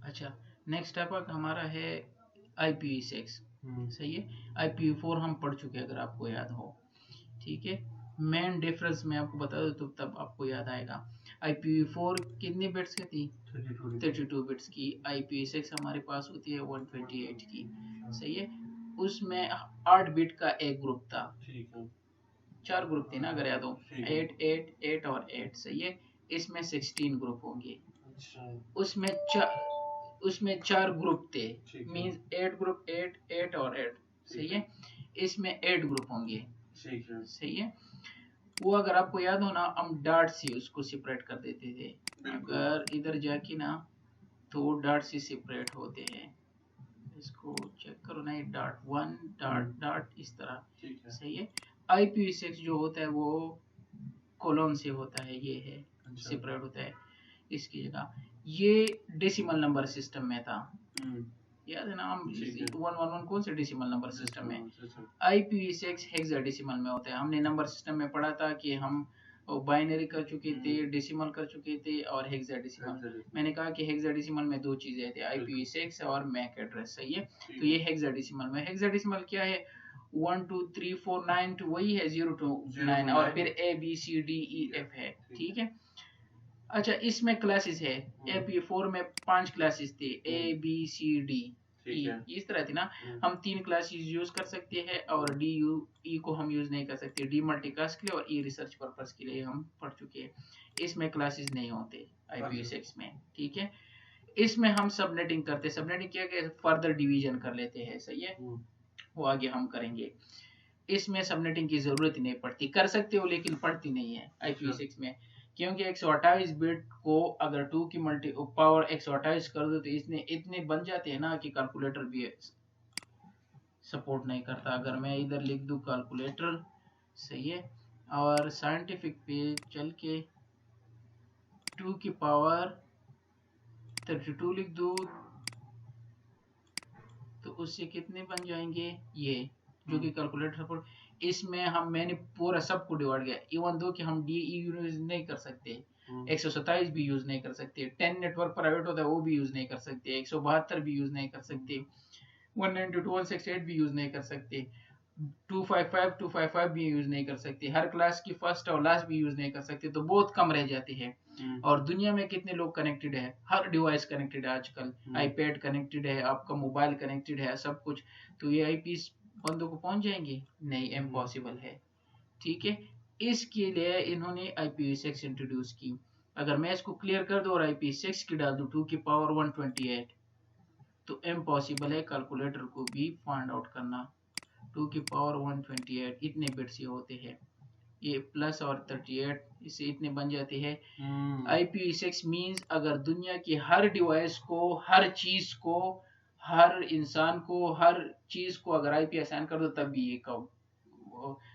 अच्छा, next topic हमारा है IPv6। सही है, IPv4 हम पढ़ चुके हैं अगर आपको याद हो। ठीक है, मेन डिफरेंस मैं आपको बता दूं तो तब आपको याद आएगा। IPv4 कितने बिट्स की थी? 32 बिट्स की। IPv6 हमारे पास होती है 128 की। सही है, उसमें 8 बिट का एक ग्रुप था। चार ग्रुप थे ना अगर याद हो, 8 8 8 और 8। सही है, इसमें 16 ग्रुप होंगे। उसमें उसमें चार ग्रुप थे, मींस 8 ग्रुप, 8 8 और 8। सही है, इसमें 8 ग्रुप होंगे। सही है, वो अगर आपको याद हो ना, हम डार्ट से उसको सेपरेट कर देते थे। अगर इधर जाके ना तो डार्ट से सेपरेट होते हैं। इसको चेक करो ना, ये डार्ट 1 डार्ट डार्ट इस तरह। सही है, IPv6 जो होता है वो कोलोन से होता है, ये है सेपरेट होता है। इसकी जगह ये डेसिमल नंबर सिस्टम में था। याद है ना, हम 111 कौन से डेसिमल नंबर सिस्टम में? IPv6 हेक्साडेसिमल में होता है। हमने नंबर सिस्टम में पढ़ा था कि हम बाइनरी कर चुके थे, डेसिमल कर चुके थे और हेक्साडेसिमल। मैंने कहा कि हेक्साडेसिमल में दो चीजें थी, IPv6 और मैक एड्रेस। सही है, तो ये हेक्साडेसिमल में। हेक्साडेसिमल क्या है? 1 2 3 4 9 to वही है 0 to 9 और फिर ABCDEF है। ठीक है, अच्छा, इसमें क्लासेस है। AP4 में 5 क्लासेस थे, ABCD E, इस तरह थी ना। हम 3 क्लासेस यूज कर सकते हैं और DUE को हम यूज नहीं कर सकते। D मल्टीकास्ट के लिए और E रिसर्च पर्पस के लिए हम पढ़ चुके हैं। इसमें क्लासेस नहीं होते IPv6 में। ठीक है, इसमें हम सबनेटिंग करते, सबनेटिंग किया कि फर्दर डिवीजन कर लेते हैं। सही है, वो आगे हम करेंगे। इसमें सबनेटिंग की जरूरत ही नहीं पड़ती, कर सकते हो लेकिन पड़ती नहीं है IPv6 में, क्योंकि 128 बिट को अगर 2 की मल्टी पावर 128 कर दो तो इसने इतने बन जाते हैं ना कि कैलकुलेटर भी सपोर्ट नहीं करता। अगर मैं इधर लिख दूं कैलकुलेटर, सही है, और साइंटिफिक पे चल के 2 की पावर 32 लिख दूं तो उससे कितने बन जाएंगे ये, जो कि कैलकुलेटर पर। इसमें मैंने पूरा सबको डिवाइड किया, इवन दो कि हम DE यूज नहीं कर सकते, 127 भी यूज नहीं कर सकते, 10 नेटवर्क प्राइवेट होता है वो भी यूज नहीं कर सकते, 172 भी यूज नहीं कर सकते, 192.168 भी यूज नहीं कर सकते, 255 भी यूज नहीं कर सकते, हर क्लास की फर्स्ट और लास्ट भी यूज नहीं कर सकते, तो बहुत कम रह जाती है। और दुनिया में कितने लोग कनेक्टेड है? हर डिवाइस कनेक्टेड है आजकल, iPad कनेक्टेड है, आपका मोबाइल कनेक्टेड है, सब कुछ। तो ये IP बंदों को पहुंच जाएंगे? नहीं, इम्पॉसिबल है। ठीक है, इसके लिए इन्होंने IPv6 इंट्रोड्यूस की। अगर मैं इसको क्लियर कर दूं और IP6 की डाल दूं 2 की पावर 128, तो इम्पॉसिबल है कैलकुलेटर को भी फाइंड आउट करना। 2 की पावर 128 इतने बिट्स ये होते हैं, ये प्लस और 38 इससे इतने बन जाते हैं। IPv6 मींस अगर दुनिया की हर डिवाइस को, हर चीज को, हर इंसान को, हर चीज को अगर IP असाइन कर दो तब भी ये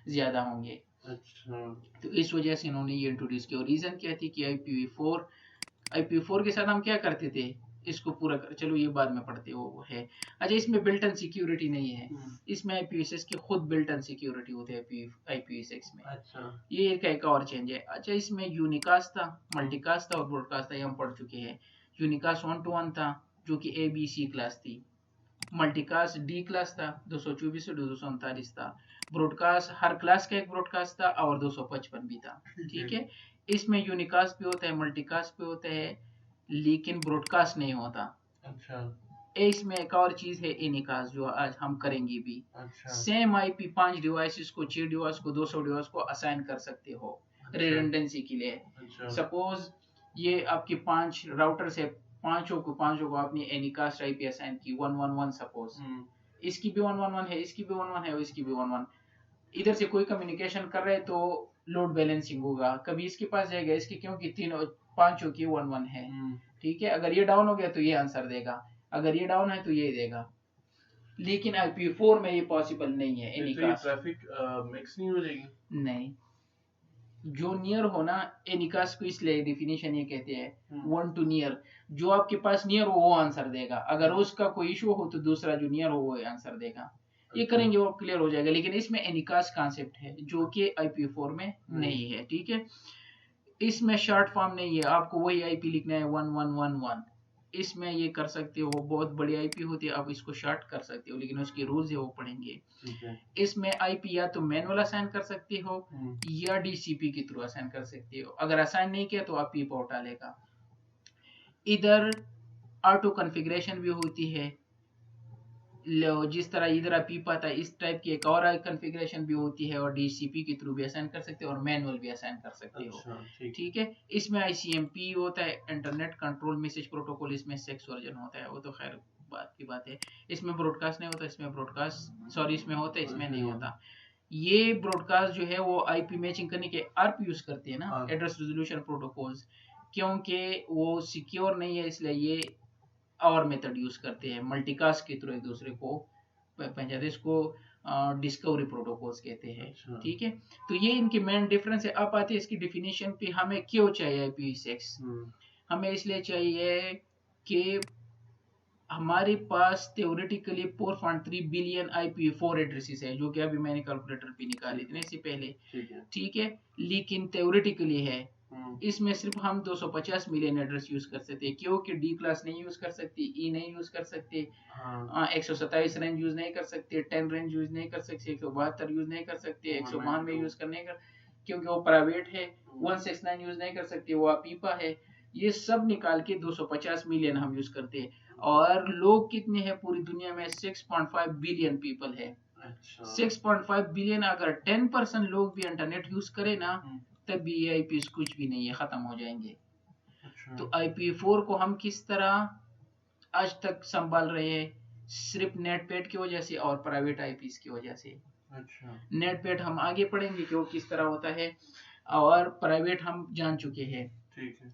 ज्यादा होंगे। अच्छा, तो इस वजह से इन्होंने ये इंट्रोड्यूस किया। और रीजन क्या थी कि IPv4 के साथ हम क्या करते थे, इसको पूरा कर, चलो ये बाद में पढ़ते हो वो है। अच्छा, इसमें बिल्ट इन सिक्योरिटी नहीं है। इसमें IPv6 की खुद बिल्ट इन सिक्योरिटी होती है IPv6 में। अच्छा, ये एक और चेंज है। अच्छा, इसमें यूनिकास्ट था, मल्टीकास्ट था और ब्रॉडकास्ट था, ये हम पढ़ चुके हैं। यूनिकास्ट 1 to 1 था जो कि ABC क्लास थी। मल्टीकास्ट D क्लास था, 224 से 239 था। ब्रॉडकास्ट हर क्लास का एक ब्रॉडकास्ट था और 255 भी था। ठीक है, इसमें यूनिकास्ट भी होता है, मल्टीकास्ट भी होता है, लेकिन ब्रॉडकास्ट नहीं होता। अच्छा, इसमें एक और चीज है एनिकास्ट जो आज हम करेंगे भी। अच्छा, सेम IP 5 डिवाइसेस को, 6 डिवाइस को, 200 डिवाइस को असाइन कर सकते हो रिडंडेंसी के लिए। अच्छा, सपोज ये आपकी 5 राउटर्स है, पांचों को आपने एनिकास्ट IP असाइन की 111 सपोज। इसकी भी 111 है, इसकी भी 111 है और इसकी भी 111। इधर से कोई कम्युनिकेशन कर रहे हैं तो लोड बैलेंसिंग होगा, कभी इसके पास जाएगा इसके, क्योंकि तीनों पांचों की 1-1 है। ठीक है, अगर ये डाउन हो गया तो ये आंसर देगा, अगर ये डाउन है तो ये देगा। लेकिन IPv4 में ये पॉसिबल नहीं है। एनिकास्ट ट्रैफिक मिक्स नहीं हो जाएगी? नहीं, जो नियर हो ना, एनिकास्ट को इसलिए डेफिनेशन ये कहते हैं 1 to नियर। जो आपके पास नियर हो वो आंसर देगा, अगर उसका कोई इशू हो तो दूसरा जो नियर हो वो आंसर देगा। ये करेंगे वो क्लियर हो जाएगा। लेकिन इसमें एनिकास्ट कॉन्सेप्ट है जो कि IPv4 में नहीं है। ठीक है, इसमें शॉर्ट फॉर्म नहीं है, आपको वही IP लिखना है 1111। इसमें ये कर सकते हो, बहुत बड़ी आईपी होती है, आप इसको शॉर्ट कर सकते हो, लेकिन उसके रूल्स है वो पढ़ेंगे। इसमें आईपी या तो मैनुअल असाइन कर सकते हो या डीसीपी के थ्रू असाइन कर सकते हो। अगर असाइन नहीं किया तो आप पी पोर्ट डालेगा। इधर ऑटो कॉन्फ़िगरेशन भी होती है, जिस तरह इधर पीपा था इस टाइप की एक और कॉन्फ़िगरेशन भी होती है, और डीसीपी के थ्रू भी असाइन कर सकते हो और मैनुअल भी असाइन कर सकते हो। ठीक है। इसमें आईसीएमपी होता है, इंटरनेट कंट्रोल मैसेज प्रोटोकॉल, इसमें 6 वर्जन होता है, वो तो खैर बात की बात है। इसमें ब्रॉडकास्ट नहीं होता, इसमें ब्रॉडकास्ट सॉरी इसमें होता है, इसमें नहीं होता। ये ब्रॉडकास्ट जो है वो आईपी मैचिंग करने के आर्प यूज करते हैं ना, एड्रेस रेजोल्यूशन प्रोटोकॉल्स, क्योंकि वो सिक्योर नहीं है, इसलिए ये और मेथड यूज करते हैं, मल्टीकास्ट के थ्रू एक दूसरे को पहचानते, इसको डिस्कवरी प्रोटोकॉल्स कहते हैं। ठीक है, तो ये इनकी मेन डिफरेंस है। अब आते हैं इसकी डेफिनेशन पे, हमें क्यों चाहिए IPv6? हमें इसलिए चाहिए कि हमारे पास थ्योरेटिकली 4.3 बिलियन IPv4 एड्रेसेस है, जो कि अभी मैंने कैलकुलेटर पे निकाले थे इससे पहले। ठीक है, लेकिन थ्योरेटिकली है, इसमें सिर्फ हम 250 मिलियन एड्रेस यूज कर सकते हैं, क्योंकि डी क्लास नहीं यूज कर सकते, ई नहीं यूज कर सकते, 127 रेंज यूज नहीं कर सकते, 10 रेंज यूज नहीं कर सकते, 172 यूज नहीं कर सकते, 192 यूज करने का, क्योंकि वो प्राइवेट है, 169 यूज नहीं कर सकते, वो पीपा है। ये सब निकाल के 250 मिलियन हम यूज करते हैं। और लोग कितने हैं पूरी दुनिया में? 6.5 बिलियन पीपल है। 6.5 बिलियन, अगर 10% लोग भी इंटरनेट यूज करें ना, तब भी ये आईपी कुछ भी नहीं है, खत्म हो जाएंगे। तो IPv4 को हम किस तरह आज तक संभाल रहे हैं? सिर्फ नेटपेड की वजह से और प्राइवेट आईपीस की वजह से। नेटपेड हम आगे पढ़ेंगे कि वो किस तरह होता है, और प्राइवेट हम जान चुके हैं।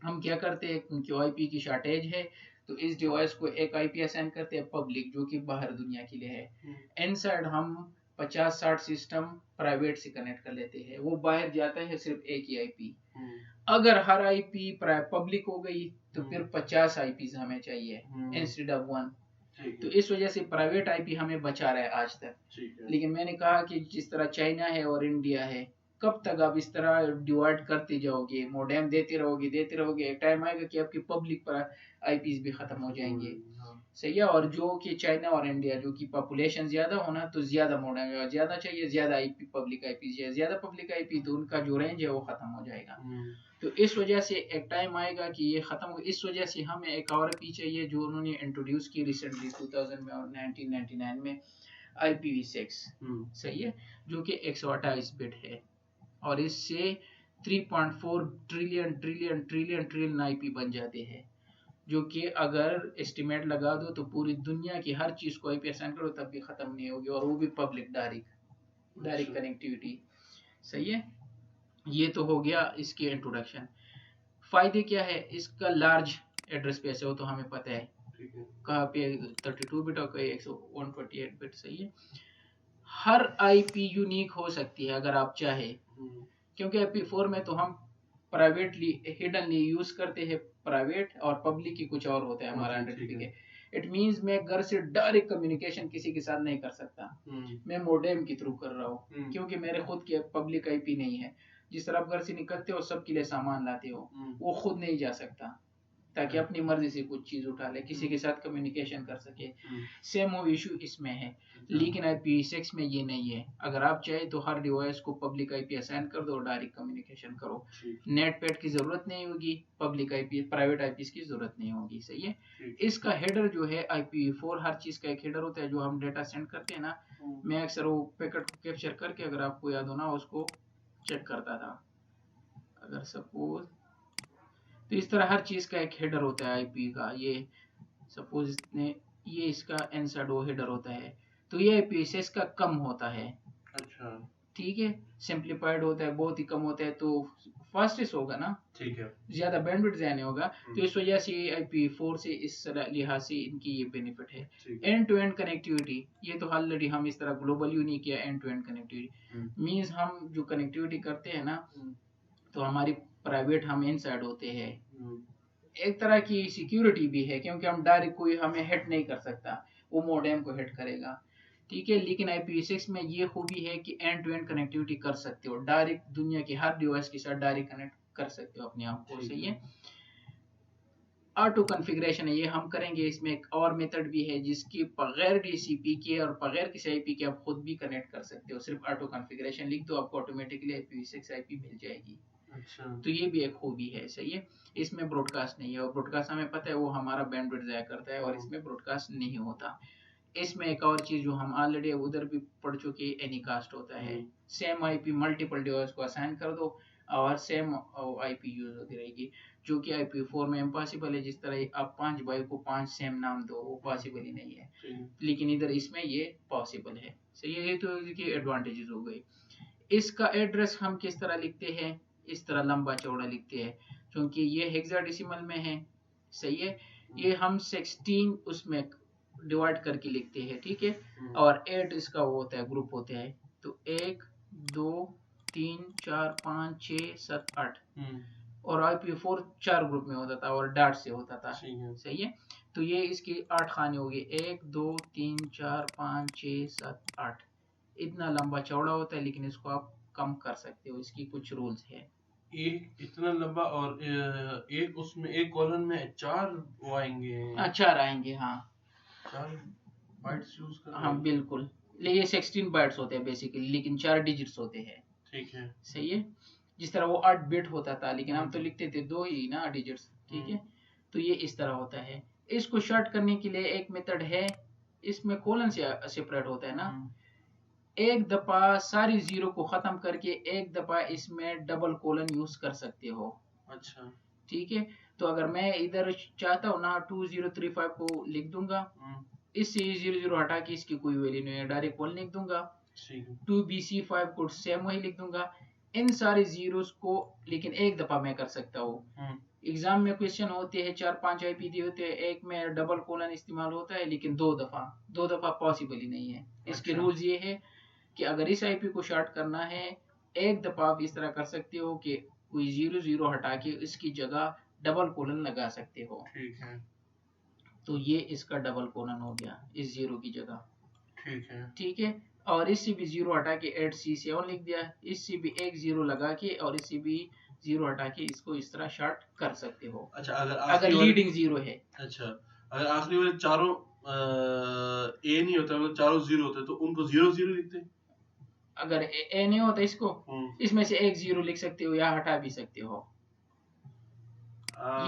हम क्या करते हैं, क्योंकि आईपी की शॉर्टेज है, तो इस डिवाइस को एक आईपी असाइन करते हैं पब्लिक, जो कि बाहर दुनिया के लिए है। इनसाइड हम 50-60 सिस्टम प्राइवेट से कनेक्ट कर लेते हैं, वो बाहर जाता है सिर्फ एक ही आईपी। अगर हर आईपी पब्लिक हो गई तो फिर 50 आईपी हमें चाहिए इंस्टेड ऑफ 1। तो इस वजह से प्राइवेट आईपी हमें बचा रहा है आज तक। लेकिन मैंने कहा कि जिस तरह चाइना है और इंडिया है, कब तक आप इस तरह डिवाइड करते जाओगे, मोडेम देते रहोगे, एक टाइम आएगा कि आपकी पब्लिक पर आईपीस भी खत्म हो जाएंगे। सही है। और जो कि चाइना और इंडिया, जो कि पॉपुलेशन ज्यादा होना, तो ज्यादा मोडेम ज्यादा चाहिए, ज्यादा आईपी पब्लिक आईपी चाहिए, ज्यादा पब्लिक आईपी, तो उनका जो रेंज है वो खत्म हो जाएगा। तो इस वजह से एक टाइम आएगा कि ये खत्म हो। इस वजह से हमें एक और आईपी चाहिए, जो उन्होंने इंट्रोड्यूस की रिसेंटली 2000 में और 1999 में, IPv6। सही है, जो कि 128 बिट है, और इससे 3.4 ट्रिलियन आईपी बन जाते हैं, जो कि अगर एस्टिमेट लगा दो तो पूरी दुनिया की हर चीज को आईपी असाइन करो तब भी खत्म नहीं होगी, और वो भी पब्लिक डायरेक्ट कनेक्टिविटी। सही है, ये तो हो गया इसके इंट्रोडक्शन। फायदे क्या है इसका? लार्ज एड्रेस स्पेस है, वो तो हमें पता है, कहाँ पे 32 बिट और कहीं 128 बिट। सही है, हर आईपी यूनिक हो सकती है अगर आप चाहे, क्योंकि IPv4 में तो हम प्राइवेटली हिडनली यूज करते हैं प्राइवेट, और पब्लिक की कुछ और होता है हमारा अंडरटेकिंग। इट मींस मैं घर से डायरेक्ट कम्युनिकेशन किसी के साथ नहीं कर सकता, मैं मोडेम के थ्रू कर रहा हूँ, क्योंकि मेरे खुद के पब्लिक आईपी नहीं है। जिस तरह आप घर से निकलते हो, सबके लिए सामान लाते हो, वो खुद नहीं जा सकता, ताकि अपनी मर्जी से कुछ चीज उठा ले, किसी के साथ कम्युनिकेशन कर सके। सेम वो इशू इसमें है, लेकिन IPv6 में ये नहीं है। अगर आप चाहे तो हर डिवाइस को पब्लिक आईपी असाइन कर दो और डायरेक्ट कम्युनिकेशन करो, नेटपेड की जरूरत नहीं होगी, पब्लिक आईपी प्राइवेट आईपी की जरूरत नहीं होगी। सही है। इसका हेडर जो है IPv4, हर चीज का एक हेडर होता है, जो हम डेटा सेंड करते हैं ना, मैं अक्सर वो पैकेट को कैप्चर करके, अगर आपको याद हो ना, उसको चेक करता था। अगर सपोज, तो इस तरह हर चीज का एक हेडर होता है आईपी का। ये सपोज इसने, ये इसका इनसाइड हेडर होता है, तो ये IPv6 का कम होता है। अच्छा, ठीक है, सिंप्लीफाइड होता है, बहुत ही कम होता है, तो फास्टेस्ट होगा ना, ठीक है, ज्यादा बैंडविड्थ नहीं होगा। तो इस वजह से IPv4 से इस लिहाज से इनकी ये बेनिफिट है। एंड टू एंड कनेक्टिविटी, ये तो ऑलरेडी हम इस तरह ग्लोबल यूनी किया। End to end connectivity means हम जो कनेक्टिविटी करते हैं ना, तो हमारी प्राइवेट हम इनसाइड होते हैं, एक तरह की सिक्योरिटी भी है, क्योंकि हम डायरेक्ट कोई हमें हिट नहीं कर सकता, वो मोडेम को हिट करेगा। ठीक है, लेकिन IPv6 में ये खूबी है कि एंड टू एंड कनेक्टिविटी कर सकते हो, डायरेक्ट दुनिया के हर डिवाइस के साथ डायरेक्ट कनेक्ट कर सकते हो अपने आप को। सही है। ऑटो कॉन्फ़िगरेशन है, ये हम करेंगे। इसमें एक और मेथड भी है जिसकी बगैर डीसीपी के और बगैर किसी आईपी के आप खुद भी कनेक्ट कर सकते हो। सिर्फ ऑटो कॉन्फ़िगरेशन लिख दो, आपको ऑटोमेटिकली IPv6 आईपी मिल जाएगी। अच्छा, तो ये भी एक खूबी है, सही है। इसमें ब्रॉडकास्ट नहीं है, और ब्रॉडकास्ट हमें पता है वो हमारा बैंडविड्थ ज़ाया करता है, और इसमें ब्रॉडकास्ट नहीं होता। इसमें एक और चीज जो हम ऑलरेडी उधर भी पढ़ चुके हैं, एनीकास्ट होता है। सेम आईपी मल्टीपल डिवाइस को असाइन कर दो और सेम आईपी यूज होती रहेगी, जो कि IPv4 में इम्पॉसिबल है। जिस तरह आप 5 बाई को 5 सेम नाम दो, वो पॉसिबल ही नहीं है, लेकिन इधर इसमें ये पॉसिबल है। सही है, ये तो इसकी एडवांटेजेस हो गई। इसका एड्रेस हम किस तरह लिखते हैं, इस तरह लंबा चौड़ा लिखते हैं, क्योंकि ये हेक्साडेसिमल में है। सही है, ये हम 16 उसमें डिवाइड करके लिखते हैं, ठीक है। और 8 इसका वो होता है, ग्रुप होते हैं। तो 1 2 3 4 5 6 7 8, और IPv4 4 ग्रुप में होता था और डाट से होता था। सही है, तो ये इसकी 8 खाने हो गए, 1 2 3 4 5 6 7 8। इतना लंबा चौड़ा होता है, लेकिन इसको आप कम कर सकते हो, इसकी कुछ रूल्स है। एक इतना लंबा, और एक उसमें एक कॉलम में 4 वो आएंगे, 4 आएंगे, हाँ 4 बाइट्स यूज कर रहे हाँ हैं। बिल्कुल, ये 16 बाइट्स होते हैं बेसिकली, लेकिन 4 डिजिट्स होते हैं। ठीक है, सही है, जिस तरह वो 8 बिट होता था, लेकिन हम तो लिखते थे 2 ही ना डिजिट्स, ठीक है। तो ये इस तरह होता है। इसको शॉर्ट करने के लिए एक मेथड है, इसमें कोलन से सेपरेट होता है ना। एक दफा सारी जीरो को खत्म करके एक दफा इसमें डबल कोलन यूज कर सकते हो। अच्छा, ठीक है, तो अगर मैं इधर चाहता हूँ ना 2035 को लिख दूंगा, इससे 00 हटा के इसकी कोई वैल्यू नहीं है, डायरेक्ट 1 लिख दूंगा। 2BC5 को सेम वही लिख दूंगा, इन सारे जीरोस को, लेकिन एक दफा मैं कर सकता हूँ। एग्जाम में क्वेश्चन होते हैं 4-5 आईपी दिए होते हैं, एक में डबल कोलन इस्तेमाल होता है, लेकिन दो दफा पॉसिबल ही नहीं है। इसके रूल्स ये है कि अगर इस आईपी को शॉर्ट करना है, एक दफा आप इस तरह कर सकते हो कि कोई 00 हटा के इसकी जगह डबल कोलन लगा सकते हो। ठीक है, तो ये इसका डबल कोलन हो गया इस 0 की जगह। ठीक है, ठीक है, और इससे भी 0 हटा के 8C7 लिख दिया, इससे भी एक 0 लगा के और इससे भी 0 हटा के इसको इस तरह शॉर्ट कर सकते हो। अच्छा, अगर लीडिंग 0 है। अच्छा, अगर आखिरी वाले चारों ए नहीं होता, मतलब चारों 0 होते तो उनको 0-0 लिखते हैं। अगर ए नहीं होता इसको, इसमें से एक 0 लिख सकते हो या हटा भी सकते हो।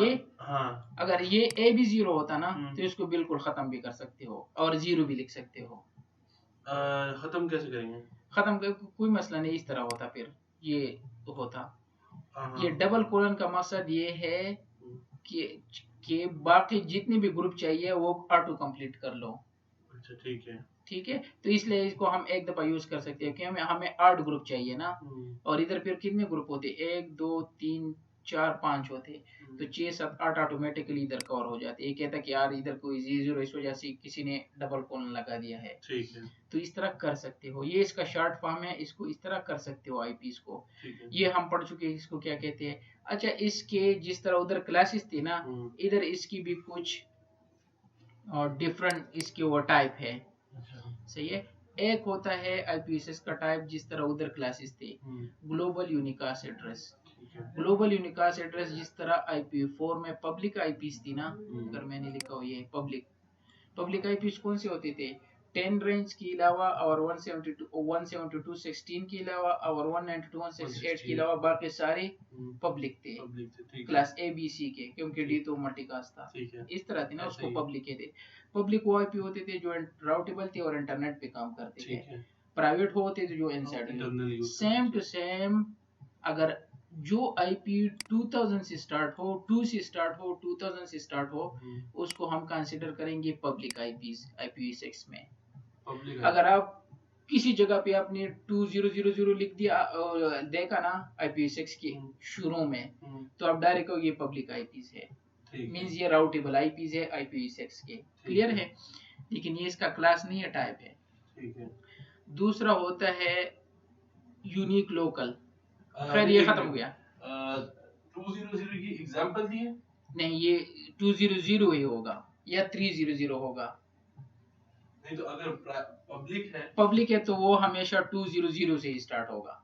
ये हाँ, अगर ये ए भी 0 होता ना, तो इसको बिल्कुल खत्म भी कर सकते हो और 0 भी लिख सकते हो। खत्म कैसे करेंगे? खत्म कर कोई मसला नहीं, इस तरह होता फिर ये होता। ये डबल कोलन का मकसद ये है कि बाकी जितने भी ग्रुप चाहिए वो ऑटो कंप्लीट कर लो। अच्छा, ठीक है, ठीक है, तो इसलिए इसको हम एक दफा यूज कर सकते हैं, क्योंकि हमें 8 ग्रुप चाहिए ना, और इधर फिर कितने ग्रुप होते, 1 2 3 4 5 होते, तो 6 7 8 ऑटोमेटिकली इधर कवर हो जाते। ये कहता कि यार इधर कोई 0 इस वजह से किसी ने डबल कोलन लगा दिया है। ठीक है, तो इस तरह कर सकते हो, ये इसका शॉर्ट फॉर्म है, इसको इस तरह कर सकते हो आईपीस को। ये हम पढ़ चुके हैं, इसको क्या कहते हैं। अच्छा, इसके जिस तरह उधर क्लासेस थी ना, इधर इसकी भी कुछ और डिफरेंट इसके वो टाइप है। सही है, एक होता है IPv6 का टाइप, जिस तरह उधर क्लासेस थे, global unicast address. Global unicast address जिस तरह IPv4 में पब्लिक आईपीस थी ना, अगर मैंने लिखा हो ये पब्लिक आईपीस कौन से होते थे, 10 रेंज के अलावा और 172.16 के अलावा और 192.168 के अलावा बाकी सारे पब्लिक थे, क्लास ABC के, क्योंकि डी तो मल्टीकास्ट था। इस तरह थी ना, उसको पब्लिक थे। पब्लिक वो आईपी होते थे जो राउटेबल थे और इंटरनेट पे काम करते थे। प्राइवेट होते थे जो इनसाइड। सेम टू सेम, अगर जो आईपी 2000 से स्टार्ट हो, 2 से स्टार्ट हो, 2000 से स्टार्ट हो, उसको हम कंसीडर करेंगे पब्लिक आईपीस IPv6 में। अगर आप किसी जगह पे आपने 2000 लिख दिया देखा ना IPv6 के शुरू में, तो आप डायरेक्ट कहोगे ये पब्लिक आईपीस है, मींस ये राउटेबल आईपीस है IPv6 के। क्लियर है, लेकिन ये इसका क्लास नहीं है, टाइप है। ठीक है, दूसरा होता है यूनिक लोकल। खैर ये खत्म हो गया। 200 की एग्जांपल दी है? नहीं, ये 200 ही होगा या 300 होगा। नहीं तो अगर पब्लिक है तो वो हमेशा 200 से ही स्टार्ट होगा।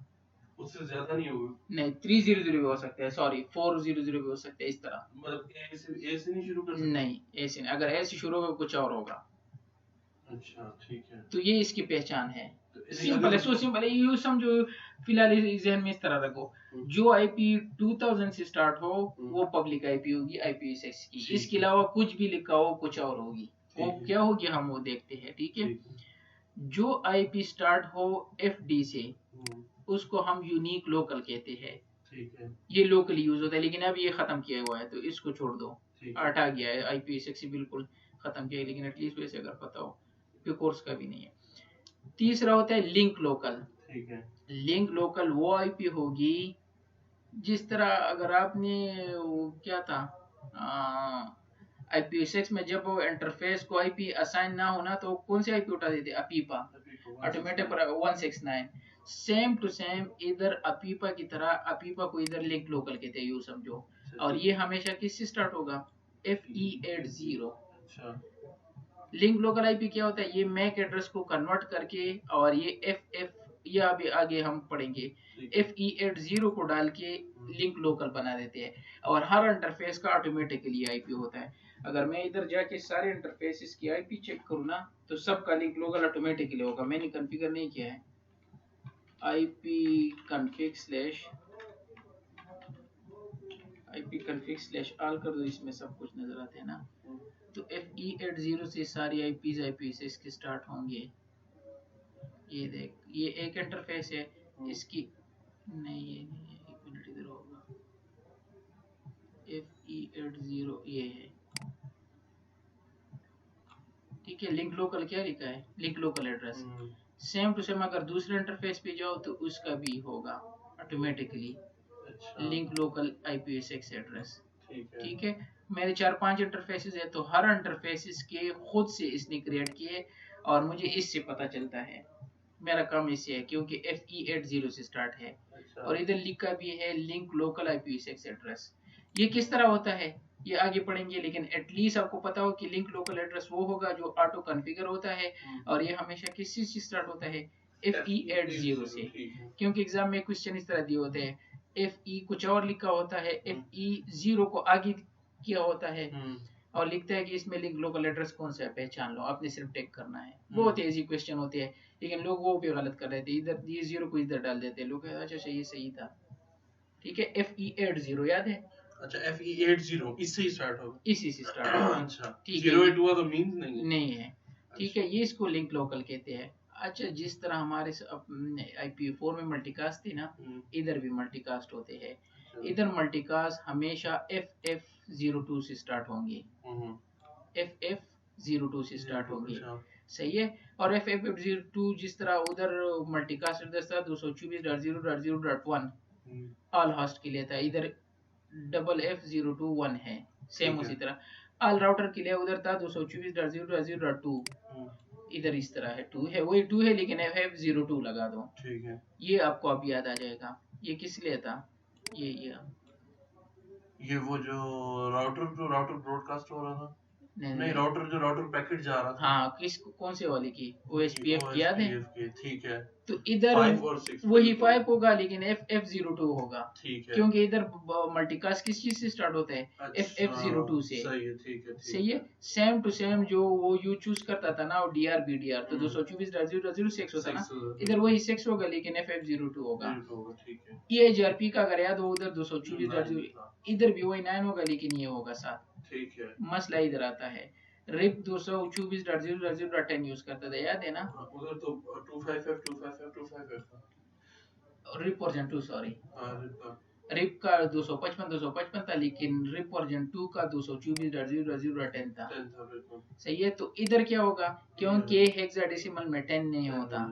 उससे ज्यादा नहीं होगा। नहीं 300 भी हो सकता है, सॉरी 400 भी हो सकता है, इस तरह। मतलब ए से नहीं शुरू कर सकते? नहीं ऐसे नहीं, अगर ऐसे शुरू होगा कुछ और होगा। अच्छा ठीक है। तो ये इसकी पहचान है। तो सिंपल है, सो सिंपल है, यूज समझो फिलहाल इस जहन में इस तरह रखो, जो आईपी 2000 से स्टार्ट हो वो पब्लिक आईपी होगी IPv6 की, इसके अलावा कुछ भी लिखा हो कुछ और होगी, वो क्या होगी हम वो देखते हैं, ठीक है। जो आईपी स्टार्ट हो FD से उसको हम यूनिक लोकल कहते हैं, ठीक है। ये लोकली यूज होता है, लेकिन अब ये खत्म किया हुआ है तो इसको छोड़ दो, हटा गया है, IPv6 बिल्कुल खत्म किया है, लेकिन एटलीस्ट वैसे अगर पता हो, कोई कोर्स का भी नहीं है। तीसरा होता है लिंक लोकल, ठीक है। लिंक लोकल वो आईपी होगी जिस तरह अगर आपने क्या था IPv6 में जब वो इंटरफेस को आईपी असाइन ना होना तो कौन से आईपी उठा देते, APIPA automatic 169, same to same इधर अपीपा की तरह अपीपा को इधर लिंक लोकल कहते हैं, यू समझो। और ये हमेशा किससे स्टार्ट होगा, FE80। लिंक लोकल आईपी क्या होता है, ये मैक एड्रेस को कन्वर्ट करके, और ये FF या अभी आगे हम पढ़ेंगे, FE80 को डाल के लिंक लोकल बना देते हैं, और हर इंटरफेस का ऑटोमेटिकली आईपी होता है। अगर मैं इधर जाके सारे इंटरफेसेस की आईपी चेक करूँ ना तो सबका लिंक लोकल ऑटोमेटिकली होगा, मैंने कॉन्फ़िगर नहीं किया है। ipconfig/all कर दो, इसमें सब कुछ नजर आते हैं ना। तो FE80 से सारी IPs इसके स्टार्ट होंगे। ये देख, ये एक इंटरफेस है, इसकी नहीं ये नहीं है, एक मिनट इधर होगा, FE80 ये है, ठीक है। लिंक लोकल क्या लिखा है, link local address, same to same अगर दूसरे इंटरफेस पे जाओ तो उसका भी होगा automatically link local IPv6 address, ठीक है। मेरे 4-5 इंटरफेसेस है तो हर इंटरफेसेस के खुद से इसने क्रिएट किए, और मुझे इससे पता चलता है, मेरा काम इससे है क्योंकि FE80 से स्टार्ट है। और इधर लिखा भी है लिंक लोकल IPv6 एड्रेस। ये किस तरह होता है ये आगे पढ़ेंगे, लेकिन एटलीस्ट आपको पता हो कि लिंक लोकल एड्रेस वो होगा जो ऑटो कॉन्फ़िगर होता है, और ये हमेशा किस चीज से स्टार्ट होता है, FE80 से, क्योंकि एग्जाम में क्वेश्चन इस तरह दिए होते हैं, FE कुछ और लिखा होता है, FE0 को आगे किया होता है, और लिखता है कि इसमें लिंक लोकल एड्रेस कौन सा है, पहचान लो, आपने सिर्फ टेक करना है। बहुत इजी क्वेश्चन होते हैं, लेकिन लोग वो भी गलत कर रहे थे, इधर ये 0 को इधर डाल देते हैं, लोग अच्छा ये सही था, ठीक है। FE80 याद है, अच्छा FE80 इससे ही स्टार्ट होगा, इसी से स्टार्ट होगा, अच्छा, ठीक है। 08 हुआ तो मींस नहीं है, ठीक है, ये इसको लिंक लोकल कहते हैं। अच्छा, जिस तरह हमारे IPv4 में मल्टीकास्ट थी ना, इधर भी मल्टीकास्ट होते हैं, इधर मल्टीकास्ट हमेशा FF02 से स्टार्ट होंगे, FF02 से स्टार्ट होंगे, सही है। और FF02 जिस तरह उधर मल्टीकास्ट एड्रेस था 224.0.0.1 ऑल होस्ट के लिए था, इधर FF021 है, सेम उसी तरह ऑल राउटर के लिए उधर था 224.0.0.2, इधर इस तरह है, 2 है, वही 2 है, लेकिन FF02 लगा दो, ठीक है। ये आपको अब याद आ जाएगा, ये किस लिए था, ये वो जो राउटर ब्रॉडकास्ट हो रहा था, नहीं राउटर पैकेट जा रहा था, हाँ, किस कौन से वाले की, OSPF की याद है, ठीक है। तो इधर 5 और 6 वही 5 होगा, लेकिन FF02 होगा, ठीक है, क्योंकि इधर मल्टीकास्ट किस चीज से स्टार्ट होता है, FF02 से, सही है, ठीक है, सही है। सेम टू सेम जो वो यू चूज करता था ना, वो DR BDR, तो 224.0.0.6 होता ना, इधर वही 6 होगा, लेकिन FF02 होगा, ठीक है। ये HRP का अगर याद हो, उधर 224.0, इधर भी वही 9 होगा, लेकिन ये होगा 7, ठीक है। मसला इधर आता है, RIP 224.0.0.10 यूज करता था, याद है ना, उधर तो 255 RIP वर्जन 2, सॉरी, RIP का 255 था, लेकिन RIP वर्जन 2 का 224.0.0.10 था, सही है। तो इधर क्या होगा, क्योंकि हेक्साडेसिमल में 10 नहीं होता,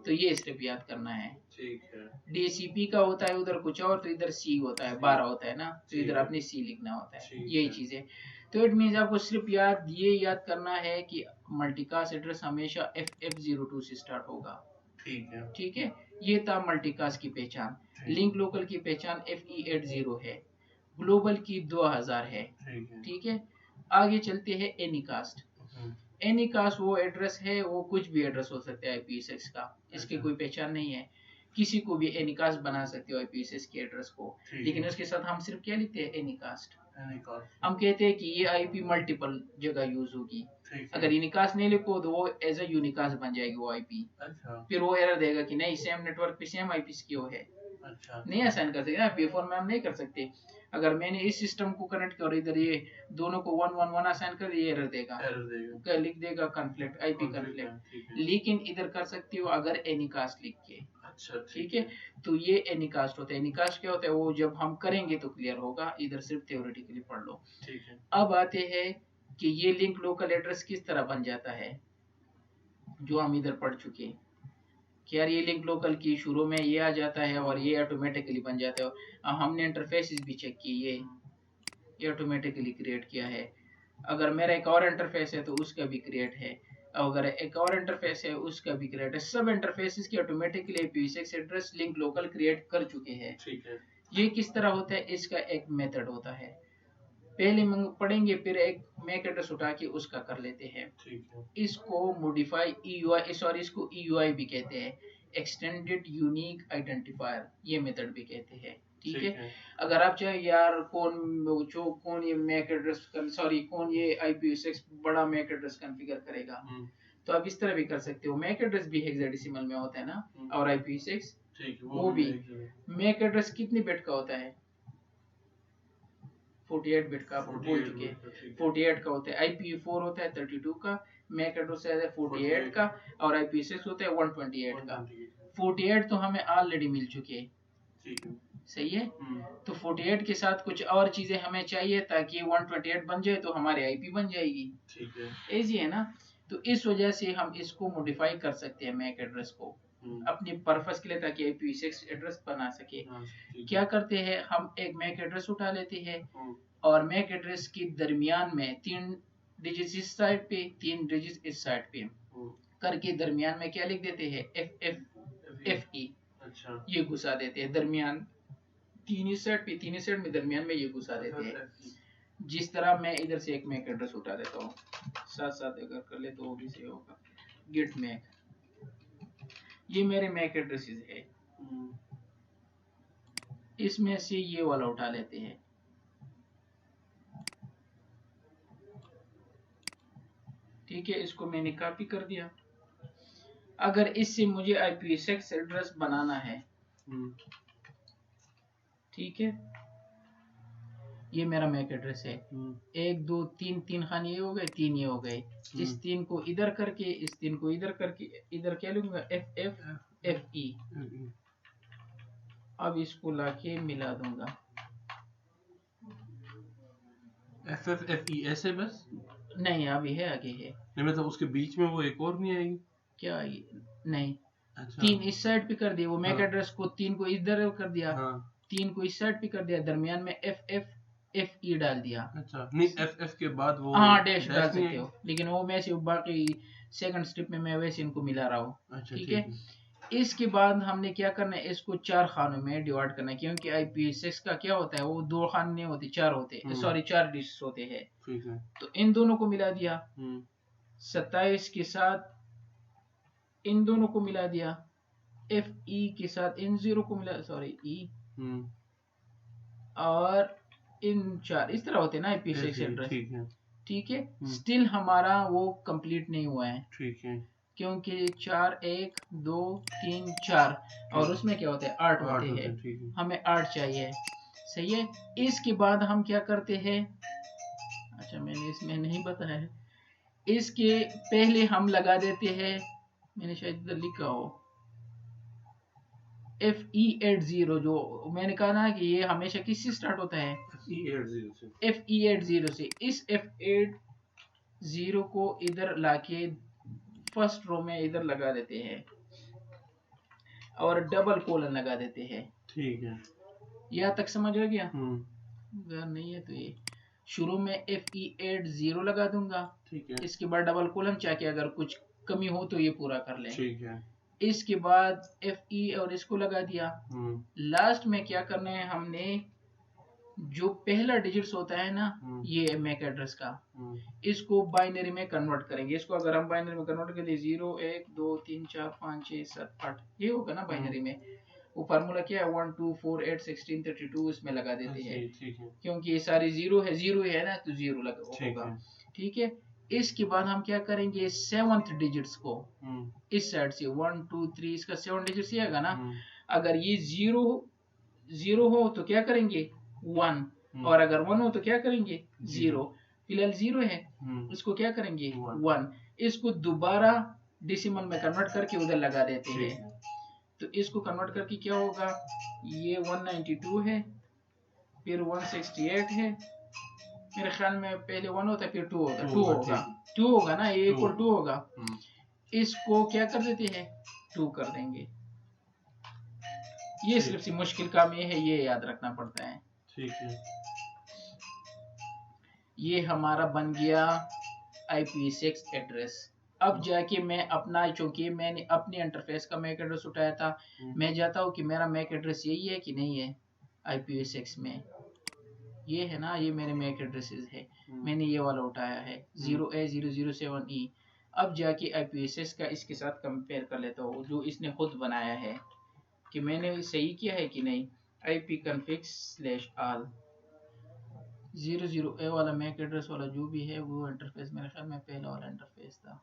तो ये स्टेप याद करना है, ठीक है। DCP का होता है उधर कुछ और, तो इधर C होता है, 12 होता है ना, तो इधर अपने C लिखना होता है, यही चीज है। तो इट मींस आपको सिर्फ ये याद करना है कि मल्टीकास्ट एड्रेस हमेशा FF02 से स्टार्ट होगा, ठीक है। ये था मल्टीकास्ट की पहचान। लिंक लोकल की पहचान FE80 है, ग्लोबल की 2000 है, ठीक है। आगे चलते हैं एनीकास्ट। एनीकास्ट वो एड्रेस है, वो कुछ भी एड्रेस हो सकता है IPv6 का, इसकी कोई पहचान नहीं है। किसी को भी एनिकास्ट बना सकते हो आईपीएसएस के एड्रेस को, लेकिन उसके साथ हम सिर्फ क्या लिखते हैं, एनिकास्ट। हम कहते हैं कि ये आईपी मल्टीपल जगह यूज होगी। अगर यूनिकास्ट नहीं लिखो तो वो एज ए यूनिकास्ट बन जाएगी वो आईपी। अच्छा। फिर वो एरर देगा कि नहीं सेम नेटवर्क पे सेम आईपी की वो है। अच्छा। नहीं असाइन कर सकते ना, P4 में हम नहीं कर सकते। अगर मैंने इस सिस्टम को कनेक्ट किया और इधर ये दोनों को 111 असाइन कर दिया, एरर देगा, लिख देगा कॉन्फ्लिक्ट, आईपी कॉन्फ्लिक्ट। लेकिन इधर कर सकती हो अगर एनीकास्ट लिख के। अच्छा, ठीक है, तो ये एनीकास्ट होता है। एनीकास्ट क्या होता है, वो जब हम करेंगे तो क्लियर होगा, इधर सिर्फ थ्योरेटिकली पढ़ लो। ठीक है। अब आते हैं कि ये लिंक लोकल एड्रेस किस तरह बन जाता है, जो हम इधर पढ़ चुके हैं कि यार ये लिंक लोकल की शुरू में ये आ जाता है और ये ऑटोमेटिकली बन जाता है। हमने इंटरफेसेस भी चेक किए, ये ऑटोमेटिकली क्रिएट किया है। अगर मेरा एक और इंटरफेस है तो उसका भी क्रिएट है, अगर एक और इंटरफेस है उसका भी क्रिएट है। सब इंटरफेसेस की automatically IPv6 address link local create कर चुके हैं। ठीक है। ये किस तरह होता है, इसका एक मेथड होता है, पहले हम पढ़ेंगे, फिर एक मैक एड्रेस उठा के उसका कर लेते हैं। ठीक है। इसको मॉडिफाई EUI, सॉरी इसको EUI भी कहते हैं, एक्सटेंडेड यूनिक आइडेंटिफायर, ये मेथड भी कहते हैं। ठीक है। अगर आप चाहे यार कौन ये मैक एड्रेस, सॉरी कौन ये IPv6 बड़ा मैक एड्रेस कॉन्फ़िगर करेगा, तो आप इस तरह भी कर सकते हो। मैक एड्रेस भी हेक्साडेसिमल में होता है ना, और IPv6 वो भी। मैक एड्रेस कितने बिट का होता है, 48 बिट का, आप बोल चुके हैं 48 का होता है। IPv4 होता है 32 का, मैक एड्रेस है 48 का, और IPv6 होता है 128 का। 48 तो हमें ऑलरेडी मिल चुके हैं, सही है। तो 48 के साथ कुछ और चीजें हमें चाहिए ताकि 128 बन जाए तो हमारे आईपी बन जाएगी। ठीक है, इजी है ना। तो इस वजह से हम इसको मॉडिफाई कर सकते हैं मैक एड्रेस को अपनी पर्पस के लिए, ताकि IPv6 एड्रेस बना सके। क्या करते हैं, हम एक मैक एड्रेस उठा लेते हैं और मैक एड्रेस के दरमियान में 3 डिजिट इस साइड पे, 3 डिजिट इस साइड पे करके दरमियान में क्या लिख देते हैं, FE। अच्छा, ये घुसा देते हैं दरमियान, 3 इस साइड पे, 3 इस साइड में, दरमियान में ये घुसा देते हैं। जिस तरह मैं इधर से एक मैक एड्रेस उठा देता हूँ, साथ साथ अगर कर ले तो वो भी सही होगा। गेट मैक, ये मेरे मैक एड्रेसेस है, इसमें से ये वाला उठा लेते हैं। ठीक है, इसको मैंने कॉपी कर दिया। अगर इससे मुझे IPv6 एड्रेस बनाना है, ठीक है, ये मेरा मैक एड्रेस है, 1 2 3 3 खाने ये हो गए, 3 ये हो गए। इस 3 को इधर करके, इस 3 को इधर करके, इधर क्या लिखूंगा, FE। अब इसको लाके मिला दूंगा, FE ऐसे बस नहीं, अभी है आगे है, नहीं मतलब उसके बीच में वो एक और नहीं आएगी क्या आएगी, नहीं। अच्छा। 3 इस साइड पे कर दिया, वो मैक एड्रेस को 3 को इधर कर दिया, 3 को इस साइड पे कर दिया, दरमियान में FE डाल दिया। अच्छा, नहीं FF के बाद वो डैश डाल सकते हो, लेकिन वो मैं सिर्फ बाकी सेकंड स्टेप में मैं वैसे इनको मिला रहा हूँ। अच्छा, ठीक है। इसके बाद हमने क्या करना है, इसको 4 खानों में डिवाइड करना है, क्योंकि IPv6 का क्या होता है, वो 2 खाने नहीं होते, 4 होते, सॉरी 4 डिजिट्स होते हैं। ठीक है, तो इन दोनों को मिला दिया, 27 के साथ इन दोनों को मिला दिया, FE के साथ इन 0 को मिला, सॉरी E, और इन 4 इस तरह होते हैं ना IPv6 एड्रेस। ठीक है, स्टिल हमारा वो कंप्लीट नहीं हुआ है। ठीक है, क्योंकि 4 1 2 3 4 और उसमें क्या होते हैं, 8 होते हैं, हमें 8 चाहिए, सही है। इसके बाद हम क्या करते हैं, अच्छा मैंने इसमें नहीं बताया है, इसके पहले हम लगा देते हैं, मैंने शायद इधर लिखा हो, FE80, जो मैंने कहा ना कि ये हमेशा किससे स्टार्ट होता है, FE80 से। इस F80 को इधर लाके फर्स्ट रो में इधर लगा देते हैं और डबल कोलन लगा देते हैं। ठीक है, यहाँ तक समझ आ गया। अगर नहीं है तो ये शुरू में FE80 लगा दूंगा। ठीक है, इसके बाद डबल कोलन, चाहे अगर कुछ कमी हो तो ये पूरा कर लें। ठीक है, इसके बाद FE और इसको लगा दिया। लास्ट में क्या करना है, हमने जो पहला डिजिट्स होता है ना, ये मैक एड्रेस का, इसको बाइनरी में कन्वर्ट करेंगे। इसको अगर हम बाइनरी में कन्वर्ट करें 0 1 2 3 4 5 6 7 8 ये होगा ना बाइनरी में। वो फार्मूला क्या है 1 2 4 8 16 32 इसमें लगा देते हैं, क्योंकि ये सारी जीरो है ना, तो जीरो लगा होगा। ठीक है, इसके बाद हम क्या करेंगे, 7th डिजिट्स को इस साइड से 1 2 3 इसका 7 डिजिट्स ये आएगा ना। अगर ये जीरो हो तो क्या करेंगे 1, और अगर 1 हो तो क्या करेंगे 0। फिलहाल 0 है, इसको क्या करेंगे 1। इसको दोबारा डेसिमल में कन्वर्ट करके उधर लगा देते हैं। तो इसको कन्वर्ट करके क्या होगा, ये 192 है, फिर 168 है, मेरे ख्याल में पहले 1 होता है फिर 2 होगा, 2 होगा ना, ये इक्वल 2 होगा। इसको क्या कर देते हैं 2 कर देंगे। ये सिर्फ सी मुश्किल काम ये है, ये याद रखना पड़ता है। ठीक है, ये हमारा बन गया IPv6 एड्रेस। अब जाके मैं अपना, चूंकि मैंने अपने इंटरफेस का मैक एड्रेस उठाया था, मैं जाता हूँ कि मेरा मैक एड्रेस यही है कि नहीं है IPv6 में। ये है ना, ये मेरे मैक एड्रेसेस है, मैंने ये वाला उठाया है 0A007E। अब जाके IPv6 का इसके साथ कंपेयर कर लेता हूँ जो इसने खुद बनाया है कि मैंने सही किया है कि नहीं। ipconfig/all 00A वाला मैक एड्रेस वाला जो भी है वो इंटरफेस मेरे ख्याल में पहला वाला इंटरफेस था।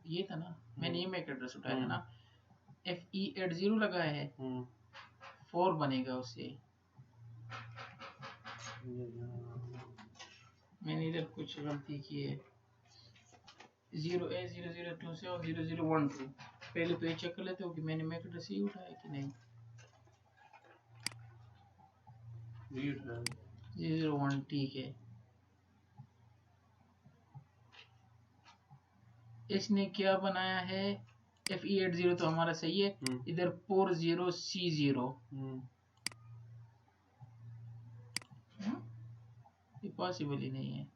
ये था ना, मैंने ये मैक एड्रेस उठाया था ना, FE80 लगाया है, 4 बनेगा उससे। मैंने इधर कुछ गलती की है, 0A002 से और 0012। पहले तो ये चेक कर लेते हो कि मैंने मैक एड्रेस ही उठाया कि नहीं। 001 ठीक है। इसने क्या बनाया है, FE80 तो हमारा सही है, इधर 40C0 ये पॉसिबल ही नहीं है।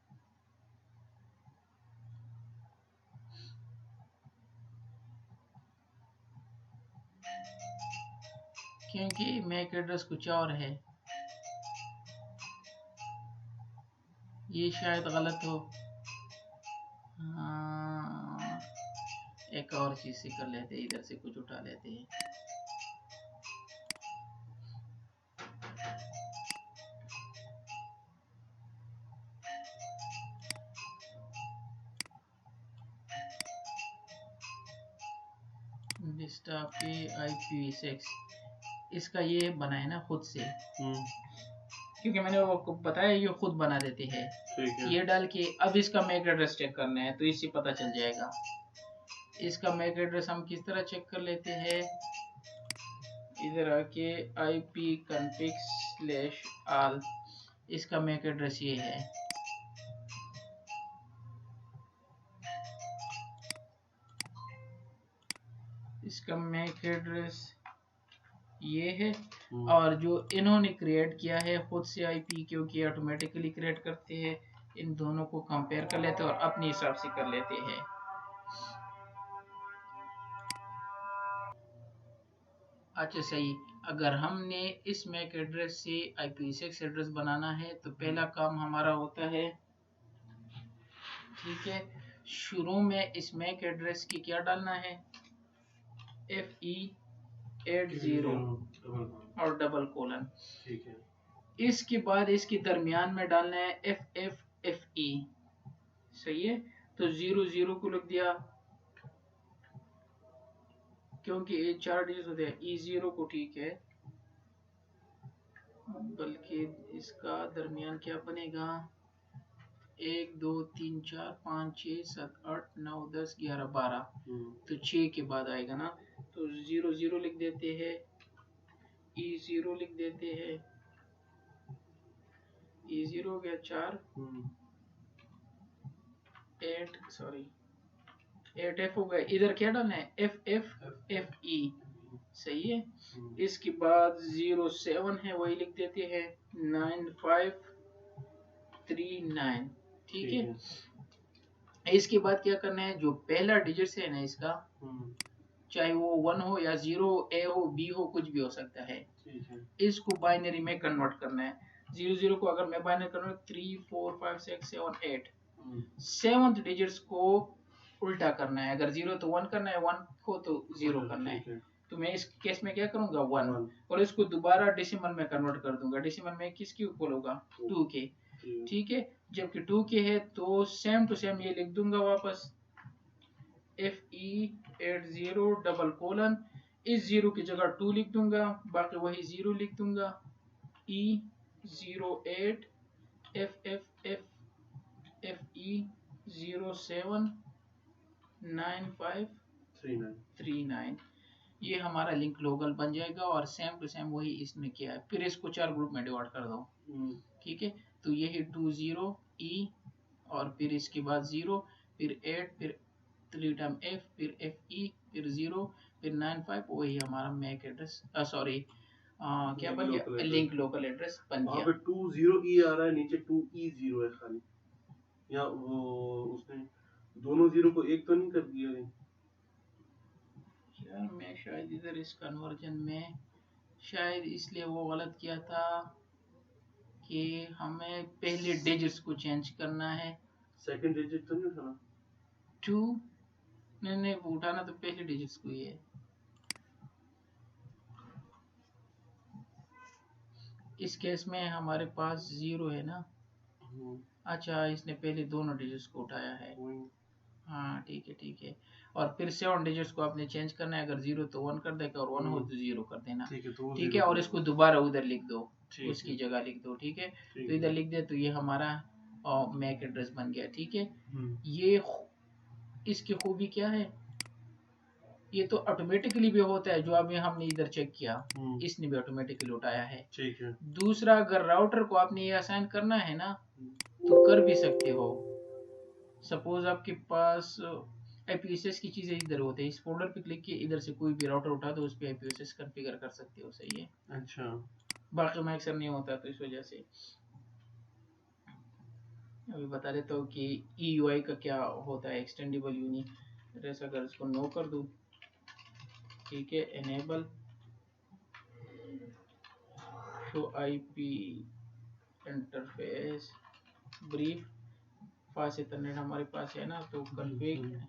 क्योंकि मैक एड्रेस कुछ और है, ये शायद गलत हो। हाँ, एक और चीज से कर लेते हैं, इधर से कुछ उठा लेते हैं। डेस्कटॉप के IPv6 इसका ये बना है ना खुद से, क्योंकि मैंने आपको बताया ये खुद बना देते हैं। ये डाल के अब इसका मैक एड्रेस चेक करना है तो इससे पता चल जाएगा। इसका मैक एड्रेस हम किस तरह चेक कर लेते हैं, इधर आके ipconfig/all, इसका मैक एड्रेस ये है। इसका मैक एड्रेस ये है, और जो इन्होंने क्रिएट किया है खुद से IP, क्योंकि ऑटोमेटिकली क्रिएट करते हैं, इन दोनों को कंपेयर कर लेते हैं और अपने हिसाब से कर लेते हैं। अच्छा सही, अगर हमने इस मैक एड्रेस से IPv6 एड्रेस बनाना है तो पहला काम हमारा होता है, ठीक है, शुरू में इस मैक एड्रेस की क्या डालना है, FE80 और डबल कोलन। ठीक है, इसके बाद इसके दरमियान में डालना है FFFE। सही है, तो 00 को लिख दिया, क्योंकि ये 4 डिजिट होते हैं। E0 को ठीक है, बल्कि इसका दरमियान क्या बनेगा, 1 2 3 4 5 6 7 8 9 10 11 12, तो 6 के बाद आएगा ना, तो 00 लिख देते हैं, E0 लिख देते हैं, E0 हो गया 4, 8F हो गया। इधर क्या डालना है, FFFE। सही है, इसके बाद 07 है वही लिख देते हैं, 9539। ठीक है, इसके बाद क्या करना है, जो पहला डिजिट है ना इसका, चाहे वो 1 हो या 0, ए हो, बी हो, कुछ भी हो सकता है, ठीक है, इसको बाइनरी में कन्वर्ट करना है। 0 को अगर मैं बाइनरी कन्वर्ट 3 4 5 6 7 8, 7th डिजिट्स को उल्टा करना है। अगर 0 तो 1 करना है, 1 को तो 0 करना है। तो मैं इस केस में क्या करूंगा, 1, और इसको दोबारा डेसिमल में कन्वर्ट कर दूंगा। डेसिमल में किसकी इक्वल होगा, 2 के, ठीक है। जबकि 2 के है तो सेम टू सेम ये लिख दूंगा वापस, FE80 डबल कोलन, इस 0 की जगह 2 लिख दूंगा, बाकी वही 0 लिख दूंगा, E08 FFFE079539, ये हमारा लिंक ग्लोबल बन जाएगा और सेम टू सेम वही इसने किया है। फिर इसको 4 ग्रुप में डिवाइड कर दो, ठीक है। तो ये है 20 E, और फिर इसके बाद 0, फिर 8, फिर 3 टाइम F, फिर FE, फिर 0, फिर 95, वही हमारा मैक एड्रेस, सॉरी क्या बन गया, लिंक लोकल एड्रेस बन गया। वहाँ पे 20E आ रहा है, नीचे 2E0 है खाली, या वो उसने दोनों 0 को एक तो नहीं कर दिया है यार, मैं शायद इधर इस कन्वर्जन में शायद इसलिए वो गलत किया था कि हमें पहले डिजिट्स को चेंज करना है। सेकंड डिजिट तो नहीं उठाना, 2 नहीं, वो उठाना तो पहले डिजिट्स को ही है। इस केस में हमारे पास 0 है ना, अच्छा, इसने पहले दोनों डिजिट्स को उठाया है, हाँ ठीक है। और फिर 7 डिजिट्स को आपने चेंज करना है, अगर 0 तो 1 कर देगा और 1 हो तो 0 कर देना, ठीक है। और इसको दोबारा उधर लिख दो, उसकी जगह लिख दो, ठीक है। तो इधर लिख दे तो ये हमारा मैक एड्रेस बन गया, ठीक है। ये इसकी खूबी क्या है, ये तो ऑटोमेटिकली भी होता है, जो अभी हमने इधर चेक किया, इसने भी ऑटोमेटिकली उठाया है, ठीक है। दूसरा, अगर राउटर को आपने ये असाइन करना है ना तो कर भी सकते हो। सपोज आपके पास IPSS की चीजें इधर होते हैं, इस फोल्डर पे क्लिक किए, इधर से कोई भी राउटर उठा दो, उस पे IPSS कॉन्फ़िगर कर सकते हो, सही है। अच्छा, बाकी में अक्सर नहीं होता, तो इस वजह से अभी बता देता हूँ कि EUI का क्या होता है, एक्सटेंडेबल यूनिक एड्रेस। अगर इसको नो कर दूँ, ठीक है, enable show IP interface brief, पास इथरनेट हमारे पास है ना, तो कॉन्फ़िग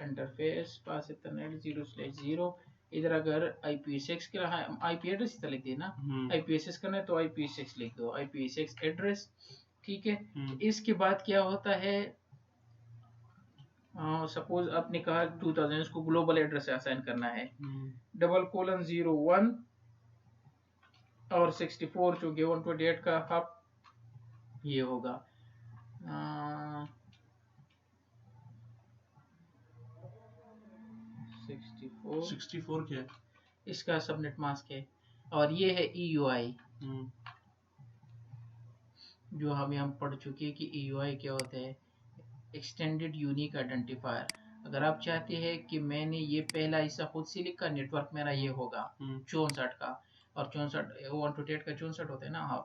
इंटरफेस पास इथरनेट 0/0। इधर अगर IPv6 के रहा IP एड्रेस इधर लिख देना, IPv6 करना है तो IPv6 लिख दो, IPv6 एड्रेस, ठीक है। इसके बाद क्या होता है, सपोज आपने कहा 2000, इसको ग्लोबल एड्रेस असाइन करना है, :01 और 64 जो कि 128 का हब ये होगा, 64 क्या है, इसका सबनेट मास्क है। और ये है EUI, जो हम पढ़ चुके हैं कि EUI क्या होता है, एक्सटेंडेड यूनिक आइडेंटिफायर। अगर आप चाहते हैं कि मैंने ये पहला हिस्सा खुद से लिखा, नेटवर्क मेरा ये होगा 64 का, और 64 128 का 64 होता है ना, हाँ,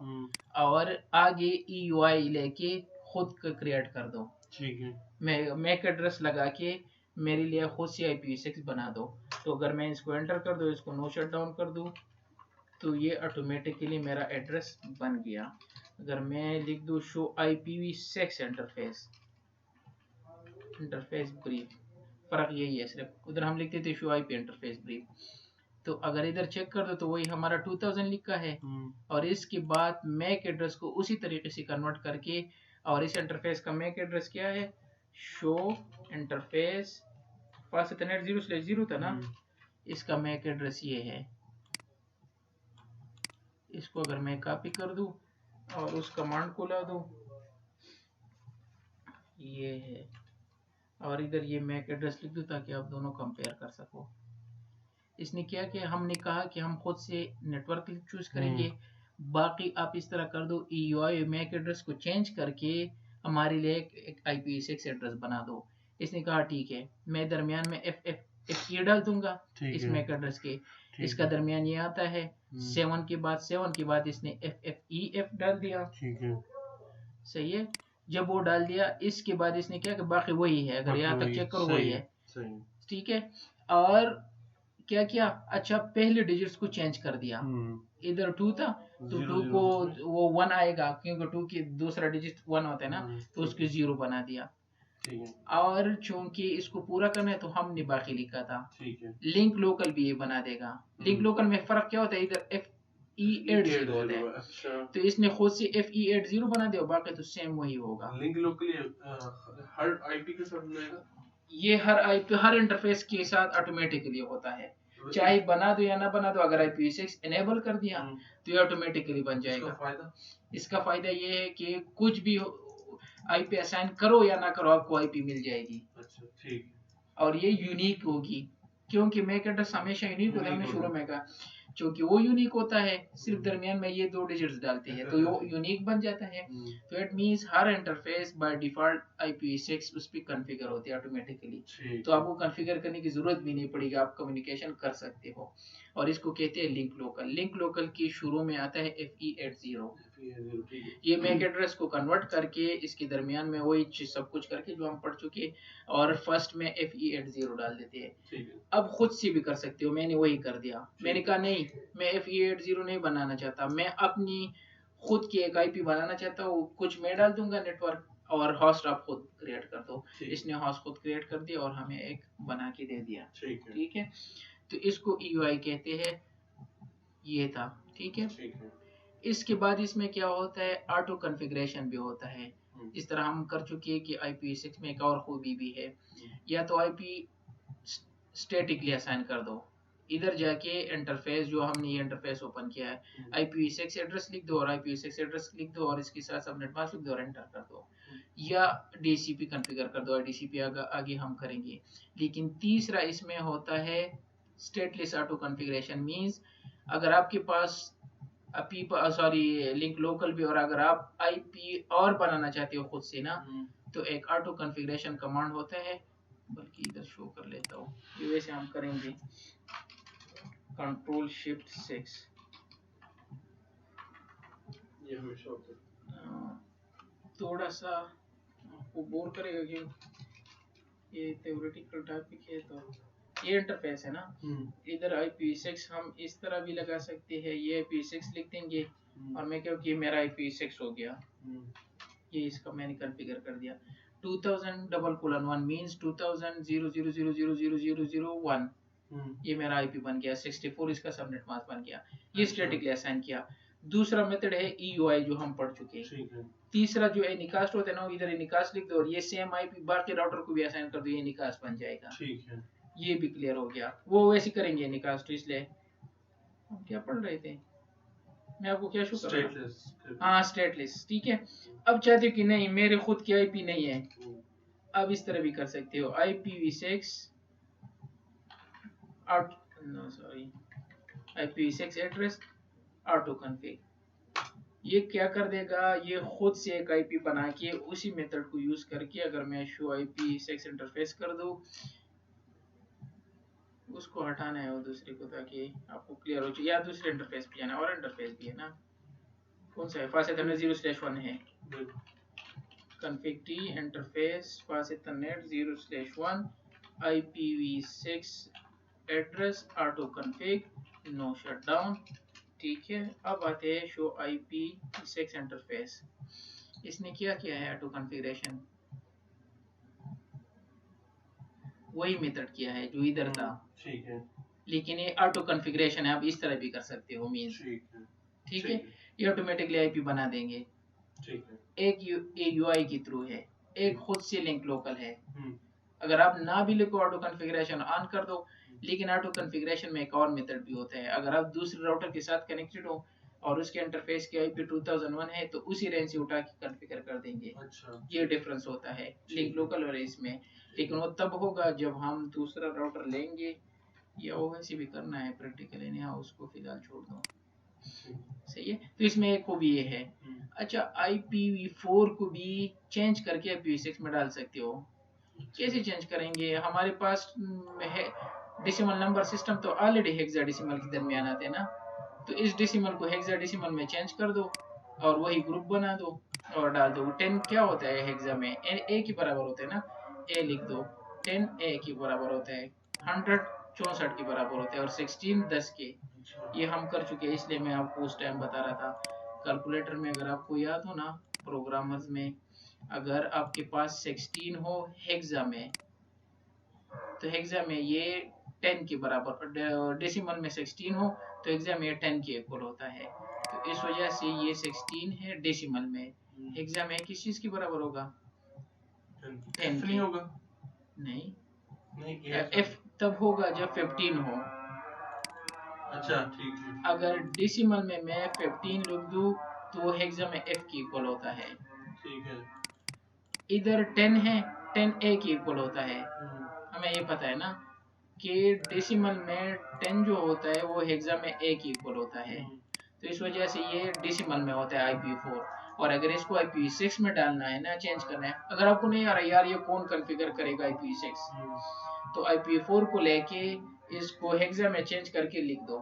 और आगे EUI लेके खुद का क्रिएट कर दो, ठीक है। मैं मैक एड्रेस लगा के मेरे लिए खुद से IPv6 बना दो। तो अगर मैं इसको एंटर कर दूं, इसको नो शट डाउन कर दूं, तो ये ऑटोमेटिकली मेरा एड्रेस बन गया। अगर मैं लिख दूं शो IPv6 इंटरफेस ब्रीफ, फर्क यही है, सिर्फ उधर हम लिखते थे शो IP इंटरफेस ब्रीफ, तो अगर इधर चेक कर दो तो वही हमारा 2000 लिखा है। और इसके बाद मैक एड्रेस को उसी तरीके से कन्वर्ट करके, और इस इंटरफेस का मैक एड्रेस क्या है, शो इंटरफेस पास इथरनेट 0/0 था ना, इसका मैक एड्रेस ये है। इसको अगर मैं कॉपी कर दूं और उस कमांड को ला दूं, ये है, और इधर ये मैक एड्रेस लिख दूं ताकि आप दोनों कंपेयर कर सको। इसने क्या किया, हमने कहा कि हम खुद से नेटवर्क चूज करेंगे, बाकी आप इस तरह कर दो, EUI मैक एड्रेस को चेंज करके हमारे लिए एक IPv6 एड्रेस बना दो। इसने कहा ठीक है, मैं दरमियान में FFE डाल दूंगा इस मैक एड्रेस के, इसका दरमियान ये आता है 7 के बाद इसने FFEF डाल दिया, ठीक है, सही है। जब वो डाल दिया, इसके बाद इसने क्या कि बाकी वही है, अगर यहाँ तक चेक करो वही है, ठीक है। और क्या किया, अच्छा पहले डिजिट्स को चेंज कर दिया, इधर 2 था तो 2 को वो 1 आएगा, क्योंकि 2 की दूसरा डिजिट 1 होता है ना, तो उसको 0 बना दिया। और चूंकि इसको पूरा करना है तो हमने बाकी लिखा था, लिंक लोकल भी ये बना देगा। लिंक लोकल में फर्क क्या होता है, इधर FE80 होता है। अच्छा। तो इसने खुद से FE80 बना दिया, बाकी तो सेम वही होगा। लिंक लोकल हर आईपी के साथ मिलेगा, ये हर आईपी हर इंटरफेस के साथ ऑटोमेटिकली होता है, चाहे बना दो या ना बना दो। अगर IPv6 इनेबल कर दिया तो ये ऑटोमेटिकली बन जाएगा। इसका फायदा ये है कि कुछ भी आईपी असाइन करो या ना करो, आपको आईपी मिल जाएगी। अच्छा, ठीक। और ये यूनिक होगी, क्योंकि मैक एड्रेस हमेशा यूनिक होता है, हमने शुरू में कहा, क्योंकि वो यूनिक होता है, सिर्फ दरमियान में ये 2 डिजिट्स डालते हैं तो वो यूनिक बन जाता है। तो it means her interface by default IPv6 उस पे कॉन्फ़िगर होती है ऑटोमेटिकली, तो आपको कॉन्फ़िगर करने की जरूरत भी नहीं पड़ेगी, आप कम्युनिकेशन कर सकते हो। और इसको कहते हैं लिंक लोकल। लिंक लोकल की शुरू में आता है FE80, ये मैक एड्रेस को कन्वर्ट करके इसके दरमियान में वही चीज सब कुछ करके जो हम पढ़ चुके, और फर्स्ट में FE80 डाल देते हैं। अब खुद से भी कर सकते हो, मैंने वही कर दिया। मैंने कहा नहीं, मैं FE80 नहीं बनाना चाहता, मैं अपनी खुद की एक आईपी बनाना चाहता हूँ, कुछ मैं डाल दूंगा नेटवर्क, और होस्ट आप खुद क्रिएट कर दो। इसने होस्ट खुद क्रिएट कर दिया और हमें एक बना के दे दिया, ठीक है। तो इसको EUI कहते हैं, ये था, ठीक है। इसके बाद इसमें क्या होता है, ऑटो कॉन्फ़िगरेशन भी होता है। इस तरह हम कर चुके हैं कि IPv6 में एक और खूबी भी है, या तो आईपी स्टैटिकली असाइन कर दो, इधर जाके इंटरफेस जो हमने ये इंटरफेस ओपन किया है, IPv6 एड्रेस लिख दो और IPv6 एड्रेस लिख दो और इसके साथ सबनेट मास्क लिख दो और एंटर कर दो, या DCP कॉन्फ़िगर कर दो। DCP आगे हम करेंगे। लेकिन तीसरा इसमें होता है स्टेटलेस ऑटो कॉन्फ़िगरेशन, मींस अगर आपके पास लिंक लोकल भी, और अगर आप आईपी और बनाना चाहते हो खुद से ना, तो एक ऑटो कॉन्फ़िगरेशन कमांड होता है, बल्कि इधर शो कर लेता हूँ, ये वैसे हम करेंगे Ctrl+Shift+6, ये हमेशा होता है, थोड़ा सा आपको बोर करेगा कि ये थ्योरेटिकल टॉपिक है। तो ये इंटरफेस है ना, इधर IPv6 हम इस तरह भी लगा सकते हैं, ये IPv6 लिख देंगे और मैं कहूँ कि मेरा IPv6 हो गया, ये इसका मैंने कॉन्फ़िगर कर दिया। 2000:1 मींस 2000:00000001, ये मेरा आईपी बन गया। 64 इसका सबनेट मास्क बन गया, ये स्टैटिकली असाइन किया। दूसरा मेथड है EUI जो हम पढ़ चुके हैं। तीसरा जो एनिकास्ट होता है ना, इधर एनिकास्ट लिख दो और ये सेम आईपी बाकी राउटर को भी असाइन कर दो, ये एनिकास्ट बन जाएगा, ठीक है। ये भी क्लियर हो गया। वो वैसे करेंगे एनिकास्ट, इसलिए हम क्या पढ़ रहे थे, मैं आपको क्या शो कर रहा हूं, हाँ स्टेटलेस, ठीक है। अब चाहते हो कि नहीं मेरे खुद की आईपी नहीं है, अब इस तरह भी कर सकते हो, IPv6 IPv6 address auto config, ये क्या कर देगा, ये खुद से एक आईपी बना के उसी मेथड को यूज करके, अगर मैं शो IPv6 इंटरफेस कर दूं, उसको हटाना है वो दूसरे को ताकि आपको क्लियर हो जाए, या दूसरे इंटरफेस पे जाना, और इंटरफेस भी है ना, कौन सा है, फासिलनेट 0/1 है, config t interface fastethernet 0/1 IPv6 address auto config no shutdown, ठीक है। अब आते हैं शो IPv6 इंटरफेस, इसने क्या किया है ऑटो कॉन्फ़िगरेशन, वही मेथड किया है जो इधर था, ठीक है। लेकिन ये ऑटो कॉन्फ़िगरेशन है, आप इस तरह भी कर सकते हो, मींस ठीक है। ये ऑटोमेटिकली आईपी बना देंगे, ठीक है। एक EUI के थ्रू है, एक खुद से लिंक लोकल है। अगर आप ना भी लिखो ऑटो कॉन्फ़िगरेशन ऑन कर दो, लेकिन ऑटो कॉन्फ़िगरेशन में एक और मेथड भी होता है, अगर आप दूसरे राउटर के साथ कनेक्टेड हो और उसके इंटरफेस की आईपी 2001 है तो उसी रेंज से उठा के कॉन्फ़िगर कर देंगे। अच्छा, ये डिफरेंस होता है लिंक लोकल और इसमें, लेकिन वो तब होगा जब हम दूसरा राउटर लेंगे, या वैसे भी करना है प्रैक्टिकली, नहीं उसको फिलहाल छोड़ दो, सही है। तो इसमें एक खूबी ये है। अच्छा, IPv4 को भी चेंज करके IPv6 में डाल सकते हो, कैसे चेंज करेंगे, हमारे पास है डेसिमल नंबर सिस्टम तो ऑलरेडी हेक्साडेसिमल के दरमियान आते हैं ना, तो इस डेसिमल को हेक्साडेसिमल में चेंज कर दो और वही ग्रुप बना दो, और डाल दो। 10 क्या होता है हेक्सा में, ए के बराबर होता है ना, ए लिख दो। 10 ए के बराबर होता है, 100 64 के बराबर होता है, और 16 10 के। ये हम कर चुके हैं, इसलिए मैं आपको उस टाइम बता रहा था। कैलकुलेटर में अगर आपको याद हो ना, प्रोग्रामर्स में अगर आपके पास 16 हो हेक्सा में, तो हेक्सा में ये 10 के बराबर, डेसिमल में 16 हो तो हेक्सा में 10 के इक्वल होता है। तो इस वजह से ये 16 है डेसिमल में, हेक्सा में किस चीज के बराबर होगा, 10 नहीं होगा। नहीं, नहीं एफ तब होगा जब 15 हो। अच्छा ठीक है। अगर डेसिमल में मैं 15 लिख दूं तो वो हेक्सा में एफ के इक्वल होता है। ठीक है। इधर 10 है, 10 ए के इक्वल होता है। हमें ये पता है ना कि डेसिमल में 10 जो होता है वो हेक्सा में ए के इक्वल होता है। तो इस वजह से ये डेसिमल में होता है IPv4। और अगर इसको IPv6 में डालना है ना, चेंज करना है, अगर आपको नहीं आ रहा यार ये कौन कॉन्फ़िगर करेगा IPv6, तो IPv4 को लेके इसको हेक्सा में चेंज करके लिख दो।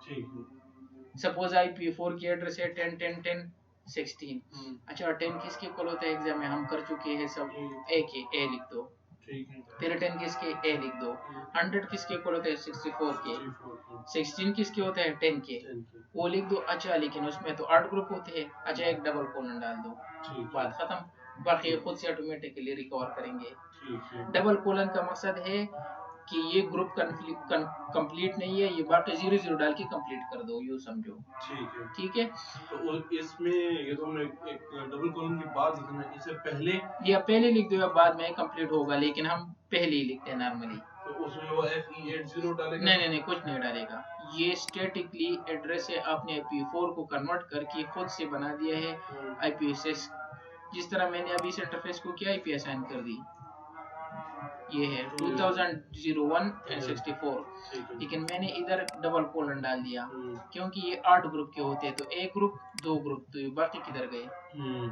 ठीक है। सपोज IPv4 की एड्रेस है 10 10 10 16। अच्छा 10 किसके इक्वल होता है एग्जाम में, हम कर चुके हैं सब, ए के, ए लिख दो। ठीक है। फिर 10 किसके, ए लिख दो। 100 किसके इक्वल होते हैं, 64 के। 16 किसके होते हैं, 10 के, वो लिख दो। अच्छा लेकिन उसमें तो 8 ग्रुप होते हैं। अच्छा एक डबल कोलन डाल दो, बात खत्म। बाकी खुद से ऑटोमेटिकली रिकवर करेंगे। डबल कोलन का मकसद है कि ये ग्रुप कंप्लीट नहीं है, ये बाकी 0 0 डाल के कंप्लीट कर दो, यूं समझो। ठीक है। ठीक है, तो इसमें ये तो हमने एक डबल कॉलम के बाद लिखना है, इससे पहले या पहले लिख दो या बाद में कंप्लीट होगा, लेकिन हम पहले ही लिखते हैं नॉर्मली। तो उसमें वो FE80 डालेगा? नहीं, कुछ नहीं डालेगा। ये स्टैटिकली एड्रेस है, आपने IPv4 को कन्वर्ट करके खुद से बना दिया है IPv6। जिस तरह मैंने अभी इस इंटरफेस को किया, IP असाइन कर दी, ये है 2001 and 64। लेकिन मैंने इधर डबल कोलन डाल दिया क्योंकि ये 8 ग्रुप के होते हैं, तो एक ग्रुप 2 ग्रुप, तो बाकी किधर गए,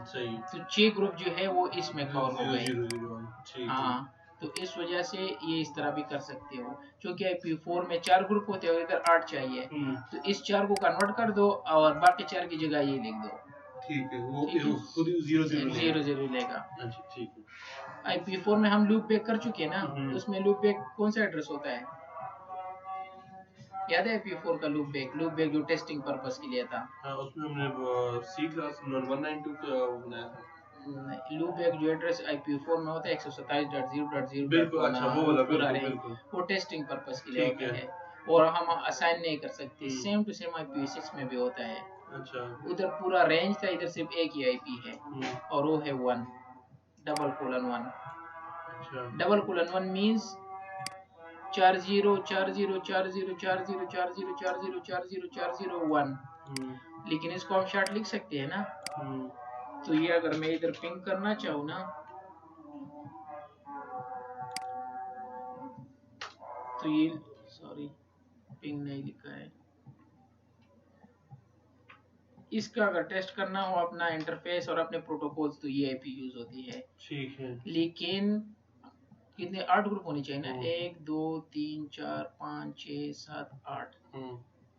सही। तो 6 ग्रुप जो है वो इसमें कवर हो गए। हाँ, तो इस वजह से ये इस तरह भी कर सकते हो, क्योंकि IPv4 में 4 ग्रुप होते हैं और इधर 8 चाहिए, तो इस 4 को कन्वर्ट कर दो और बाकी 4 की जगह ये लिख दो। ठीक है, वो खुद 0 0 लेगा। अच्छा ठीक है। IPv4 में हम लूप बैक कर चुके हैं ना, उसमें लूप बैक कौन सा एड्रेस होता है, याद है IPv4 का लूप बैक जो टेस्टिंग पर्पस के लिए था। हाँ, उसमें हमने C क्लास 192 का बनाया था। लूप बैक जो एड्रेस IPv4 में होता है 127.0.0, बिल्कुल। अच्छा वो वाला पूरा रहेगा, वो टेस्टिंग पर्पस के लिए होता है और हम असाइन नहीं कर सकते। सेम टू सेम IPv6 में भी होता है। अच्छा, उधर पूरा रेंज था, इधर सिर्फ एक ही IP है और वो है 1 डबल कोलन 1। अच्छा, डबल कोलन 1 मींस 40 40 40 40 40 40 40 40 1। लेकिन इसको हम शॉर्ट लिख सकते हैं ना, तो ये अगर मैं इधर पिंग करना चाहूँ ना, तो ये सॉरी पिंग नहीं लिखा है, इसका अगर टेस्ट करना हो अपना इंटरफेस और अपने प्रोटोकॉल्स, तो ये IP यूज होती है। ठीक है, लेकिन कितने 8 ग्रुप होने चाहिए ना, 1 2 3 4 5 6 7 8।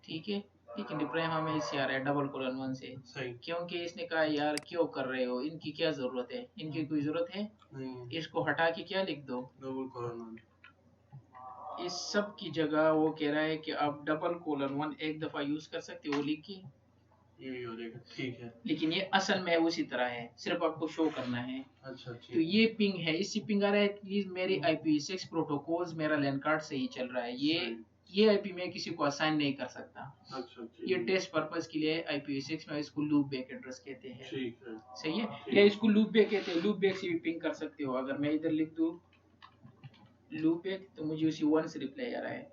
ठीक है, लेकिन रिप्राइम हमें इससे आ रहा है डबल कोलन 1 से। सही, क्योंकि इसने कहा यार क्यों कर रहे हो, इनकी क्या जरूरत है, इनकी कोई जरूरत है नहीं, इसको हटा के क्या लिख दो, डबल कोलन 1। इस सब की जगह वो कह रहा है कि आप डबल कोलन 1 एक दफा यूज कर सकते हो, लिख के ये हो जाएगा। ठीक है, लेकिन ये असल में उसी तरह है, सिर्फ आपको शो करना है। अच्छा, तो ये पिंग है, इससे पिंग आ रहा है प्लीज मेरी IPv6 प्रोटोकॉल्स मेरा लैन कार्ड सही चल रहा है। ये IP में किसी को असाइन नहीं कर सकता। अच्छा, ये टेस्ट पर्पस के लिए IPv6 में इसको लूप बैक एड्रेस कहते हैं। ठीक है, सही है, या इसको लूप बैक कहते हैं। लूप बैक से भी पिंग कर सकते हो। अगर मैं इधर लिख दूं लूप बैक तो मुझे उसी 1 से रिप्लाई आ रहा है,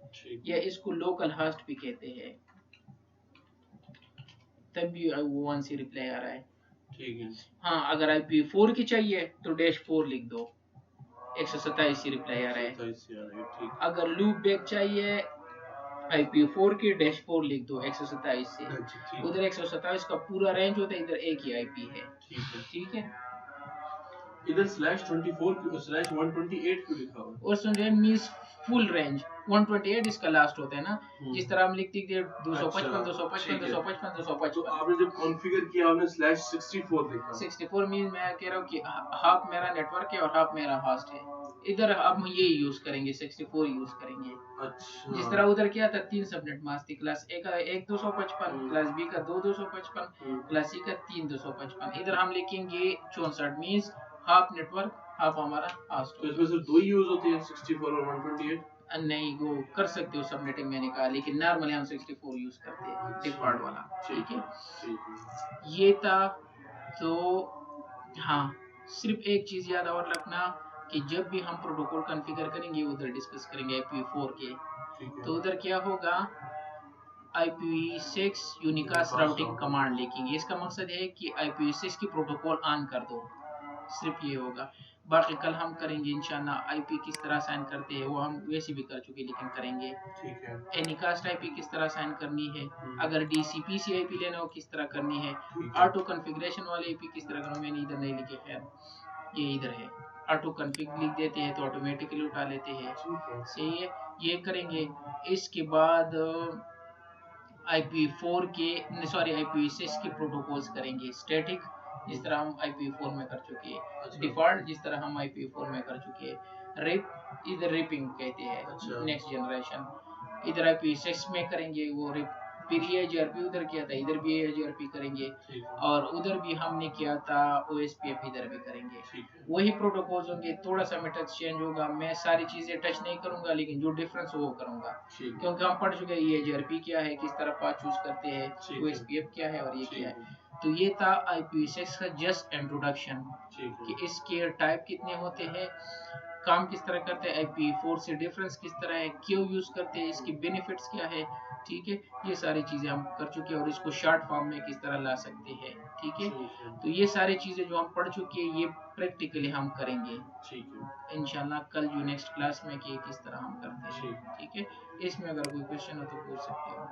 या इसको लोकल होस्ट भी कहते हैं, तब भी वो 1 से रिप्लाई आ रहा है। ठीक है, हाँ अगर IPv4 की चाहिए तो -4 लिख दो, 127 से रिप्लाई आ रहा है। ठीक, अगर लूप बैक चाहिए IPv4 की -4 लिख दो 127 से। उधर 127 का पूरा रेंज होता है, इधर एक ही IP है। ठीक है, इधर /24 /128 क्यों लिखा हुआ है? और 128 मींस फुल रेंज 128 इसका लास्ट होता है ना, जिस तरह हम लिखते थे 255 अच्छा, 255 ठीक है। 255 तो 255। आपने जब कॉन्फ़िगर किया आपने /64 लिखा। 64 मीन मैं कह रहा हूँ कि हाफ मेरा नेटवर्क है और हाफ मेरा होस्ट है। इधर हम ये यूज करेंगे 64 यूज करेंगे। अच्छा। जिस तरह उधर क्या था 3 सबनेट मास्क थी, क्लास ए का 1 255, क्लास बी का 2 255, क्लास सी का 3 255। इधर हम लिखेंगे 64 मीन्स हाफ नेटवर्क हाफ हमारा होस्ट। तो इसमें सिर्फ दो ही यूज होते हैं 64 और 128? नहीं वो कर सकते हो सबनेटिंग मैंने कहा, लेकिन नॉर्मली हम 64 यूज करते हैं डिफॉल्ट वाला। ठीक है, ठीक है। ये था। तो हाँ, सिर्फ एक चीज याद और रखना कि जब भी हम प्रोटोकॉल कॉन्फ़िगर करेंगे उधर डिस्कस करेंगे IPv4 के, तो उधर क्या होगा IPv6 यूनिकास्ट राउटिंग कमांड लिखेंगे। इसका मकसद है कि IPv6 की प्रोटोकॉल ऑन कर दो, सिर्फ ये होगा। बाकी कल हम करेंगे इंशाल्लाह IP किस तरह साइन करते हैं, वो हम वैसे भी कर चुके लेकिन करेंगे। ठीक है। एनिकास्ट IP किस तरह साइन करनी है, अगर DCPC IP लेना हो किस तरह करनी है, ऑटो कॉन्फ़िगरेशन वाले IP किस तरह करना, मैंने इधर नहीं लिखे, खैर ये इधर है। ऑटो कॉन्फ़िग लिख देते हैं तो ऑटोमेटिकली उठा लेते हैं। सही है, ये करेंगे। इसके बाद IPv4 के सॉरी IPv6 के प्रोटोकॉल्स करेंगे स्टैटिक, जिस तरह हम IPv4 में कर चुके हैं, डिफॉल्ट जिस तरह हम IPv4 में कर चुके हैं। रिप इधर रिपिंग कहते हैं, नेक्स्ट जनरेशन। इधर IPv6 में करेंगे वो रिप, फिर ये AGRP उधर किया था, इधर भी AGRP करेंगे, और उधर भी हमने किया था OSPF, इधर भी करेंगे। वही प्रोटोकॉल्स होंगे, थोड़ा सा में टच चेंज होगा। मैं सारी चीजें टच नहीं करूंगा, लेकिन जो डिफरेंस हो वो करूंगा, क्योंकि हम पढ़ चुके हैं ये AGRP क्या है, किस तरह पाथ चूज करते हैं, OSPF क्या है और ये क्या है। तो ये था IPv6 का जस्ट इंट्रोडक्शन कि इसके टाइप कितने होते हैं, काम किस तरह करते हैं, IPv4 से डिफरेंस किस तरह है, क्यों यूज करते हैं, इसकी बेनिफिट्स क्या है। ठीक है, ये सारी चीजें हम कर चुके हैं, और इसको शॉर्ट फॉर्म में किस तरह ला सकते हैं। ठीक है, तो ये सारी चीजें जो हम पढ़ चुके हैं ये प्रैक्टिकली हम करेंगे इंशाल्लाह कल जो नेक्स्ट क्लास में कि किस तरह हम करते हैं। ठीक है, इसमें अगर कोई क्वेश्चन हो तो पूछ सकते हो।